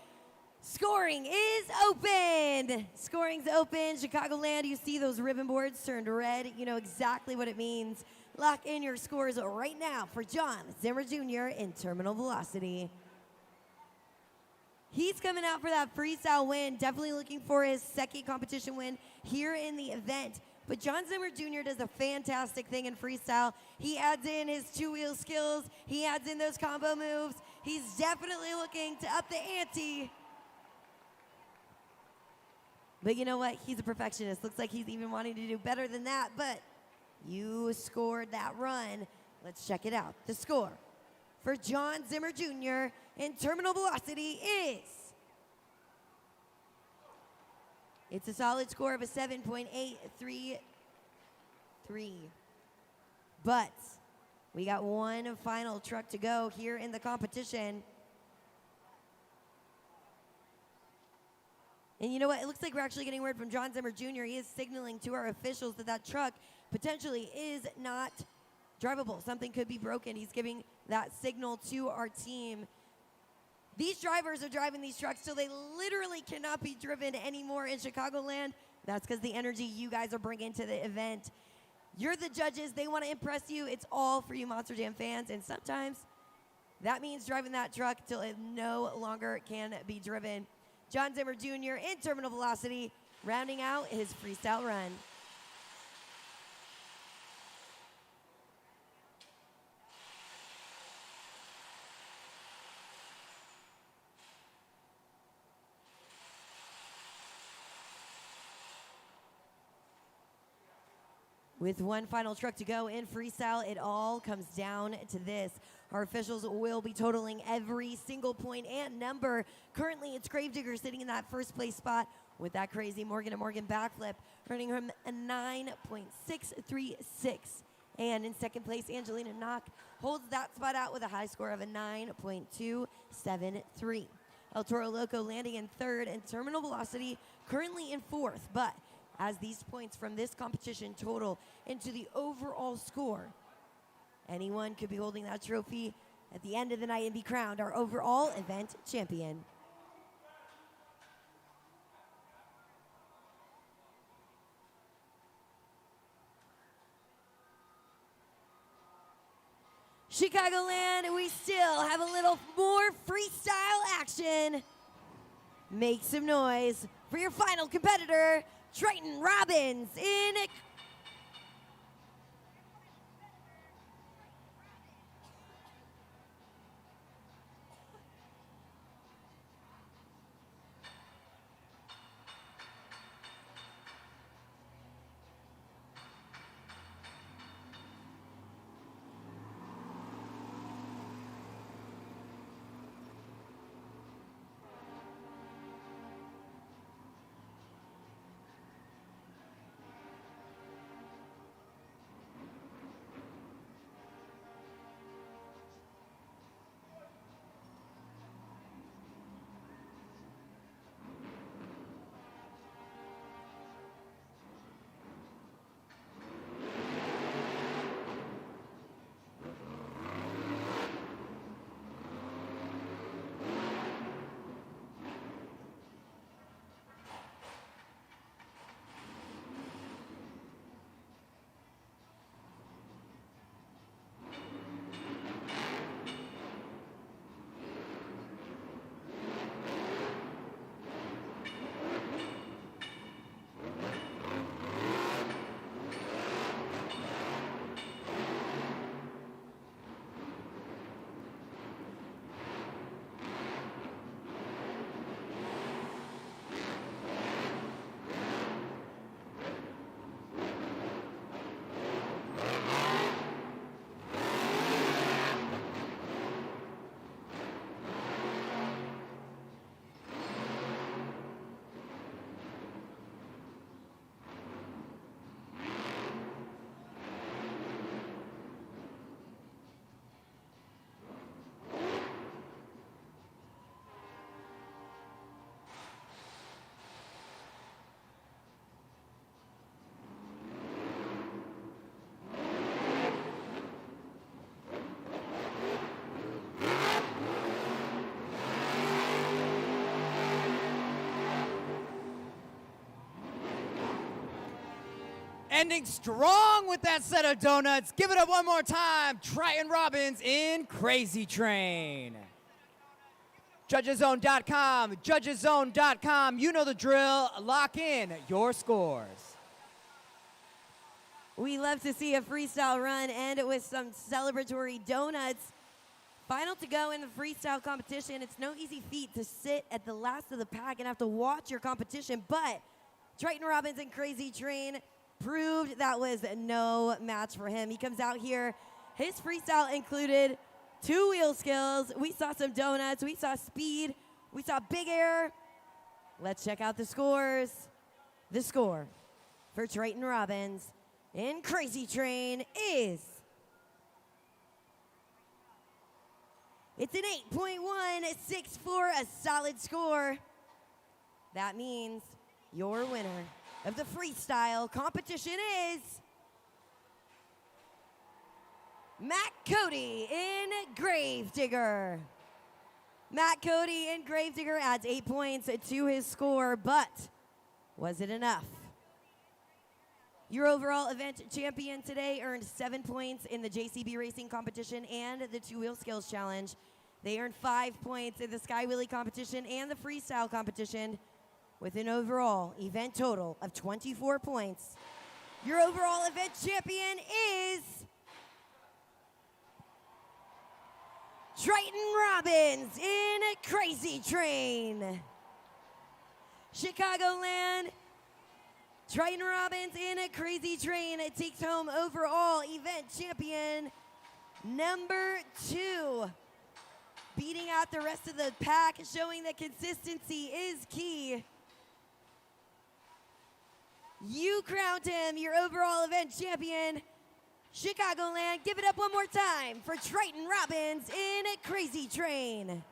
Scoring is open. Scoring's open. Chicagoland, you see those ribbon boards turned red. You know exactly what it means. Lock in your scores right now for John Zimmer Jr. in terminal velocity. He's coming out for that freestyle win. Definitely looking for his second competition win here in the event. But John Zimmer Jr. does a fantastic thing in freestyle. He adds in his two-wheel skills. He adds in those combo moves. He's definitely looking to up the ante. But you know what? He's a perfectionist. Looks like he's even wanting to do better than that. But you scored that run. Let's check it out. The score for John Zimmer Jr. in terminal velocity is... It's a solid score of a 7.833. But we got one final truck to go here in the competition. And you know what? It looks like we're actually getting word from John Zimmer Jr. He is signaling to our officials that that truck potentially is not drivable. Something could be broken. He's giving that signal to our team. These drivers are driving these trucks till they literally cannot be driven anymore in Chicagoland. That's because the energy you guys are bringing to the event. You're the judges. They want to impress you. It's all for you Monster Jam fans. And sometimes that means driving that truck till it no longer can be driven. John Zimmer Jr. in terminal velocity, rounding out his freestyle run. With one final truck to go in freestyle, it all comes down to this. Our officials will be totaling every single point and number. Currently, it's Gravedigger sitting in that first place spot with that crazy Morgan to Morgan backflip, earning him a 9.636. And in second place, Angelina Knock holds that spot out with a high score of a 9.273. El Toro Loco landing in third, and Terminal Velocity currently in fourth. But as these points from this competition total into the overall score, anyone could be holding that trophy at the end of the night and be crowned our overall event champion. Chicagoland, we still have a little more freestyle action. Make some noise for your final competitor, Triton Robbins in Ending strong with that set of donuts. Give it up one more time. Triton Robbins in Crazy Train. Judgeszone.com, judgeszone.com. You know the drill. Lock in your scores. We love to see a freestyle run end with some celebratory donuts. Final to go in the freestyle competition. It's no easy feat to sit at the last of the pack and have to watch your competition, but Triton Robbins and Crazy Train proved that was no match for him. He comes out here. His freestyle included 2 wheel skills. We saw some donuts. We saw speed. We saw big air. Let's check out the scores. The score for Triton Robbins in Crazy Train is, it's an 8.164, a solid score. That means your winner of the freestyle competition is Matt Cody in Gravedigger. Matt Cody in Gravedigger adds 8 points to his score, but was it enough? Your overall event champion today earned 7 points in the JCB Racing competition and the 2-wheel skills challenge. They earned 5 points in the Sky Wheelie competition and the freestyle competition, with an overall event total of 24 points. Your overall event champion is Triton Robbins in Crazy Train. Chicagoland, Triton Robbins in a Crazy Train takes home overall event champion number 2. Beating out the rest of the pack, showing that consistency is key. You crowned him your overall event champion. Chicagoland, give it up one more time for Triton Robbins in Crazy Train.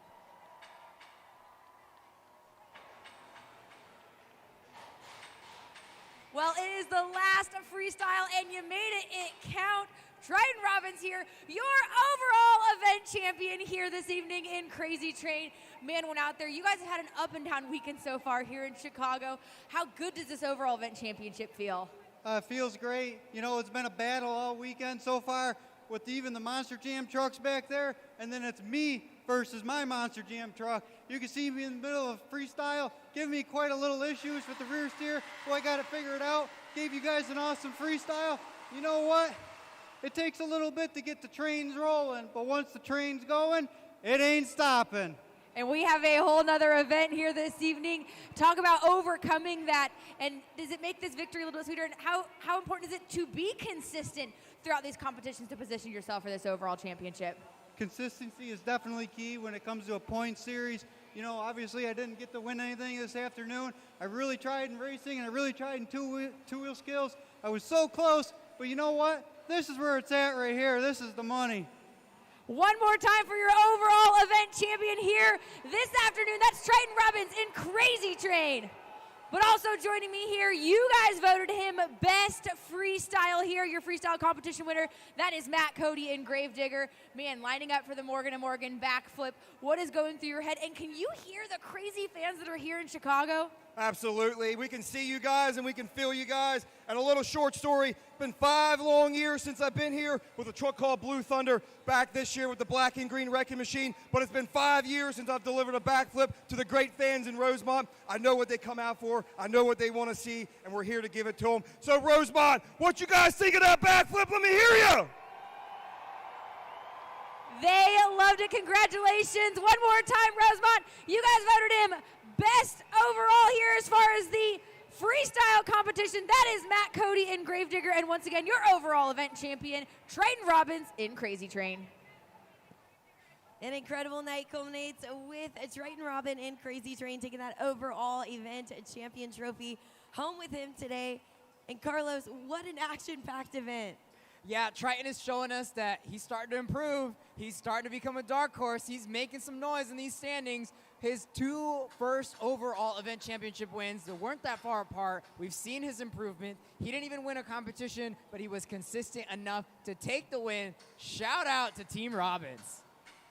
Well, it is the last freestyle, and you made it count. Triton Robbins here, your overall event champion here this evening in Crazy Train. Man, went out there. You guys have had an up and down weekend so far here in Chicago. How good does this overall event championship feel? Feels great. You know, it's been a battle all weekend so far with even the Monster Jam trucks back there, and then it's me versus my Monster Jam truck. You can see me in the middle of freestyle, giving me quite a little issues with the rear steer, so I got to figure it out. Gave you guys an awesome freestyle. You know what? It takes a little bit to get the trains rolling, but once the train's going, it ain't stopping. And we have a whole nother event here this evening. Talk about overcoming that, and does it make this victory a little bit sweeter? And how important is it to be consistent throughout these competitions to position yourself for this overall championship? Consistency is definitely key when it comes to a point series. You know, obviously I didn't get to win anything this afternoon. I really tried in racing, and I really tried in two-wheel skills. I was so close, but you know what? This is where it's at right here. This is the money. One more time for your overall event champion here this afternoon. That's Triton Robbins in Crazy Train. But also joining me here, you guys voted him best freestyle here, your freestyle competition winner. That is Matt Cody in Gravedigger. Man, lining up for the Morgan & Morgan backflip. What is going through your head? And can you hear the crazy fans that are here in Chicago? Absolutely. We can see you guys and we can feel you guys. And a little short story, been 5 long years since I've been here with a truck called Blue Thunder, back this year with the black and green wrecking machine. But it's been 5 years since I've delivered a backflip to the great fans in Rosemont. I know what they come out for. I know what they want to see, and we're here to give it to them. So Rosemont, what you guys think of that backflip? Let me hear you. They loved it. Congratulations. One more time, Rosemont. You guys voted him best overall here as far as the freestyle competition. That is Matt Cody in Gravedigger. And once again, your overall event champion, Triton Robbins in Crazy Train. An incredible night culminates with Triton Robin in Crazy Train taking that overall event champion trophy home with him today. And Carlos, what an action-packed event. Yeah, Triton is showing us that he's starting to improve. He's starting to become a dark horse. He's making some noise in these standings. His 2 first overall event championship wins, they weren't that far apart. We've seen his improvement. He didn't even win a competition, but he was consistent enough to take the win. Shout out to Team Robbins.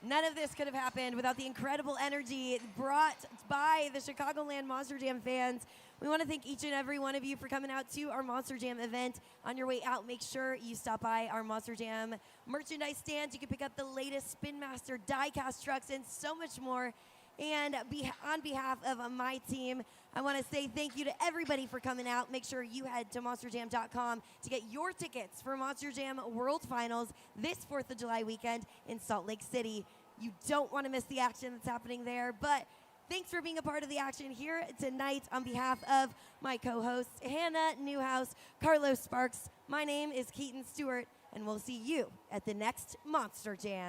None of this could have happened without the incredible energy brought by the Chicagoland Monster Jam fans. We want to thank each and every one of you for coming out to our Monster Jam event. On your way out, make sure you stop by our Monster Jam merchandise stands. You can pick up the latest Spin Master die-cast trucks and so much more. And on behalf of my team, I want to say thank you to everybody for coming out. Make sure you head to monsterjam.com to get your tickets for Monster Jam World Finals this 4th of July weekend in Salt Lake City. You don't want to miss the action that's happening there, but thanks for being a part of the action here tonight. On behalf of my co-hosts, Hannah Newhouse, Carlos Sparks, my name is Keaton Stewart, and we'll see you at the next Monster Jam.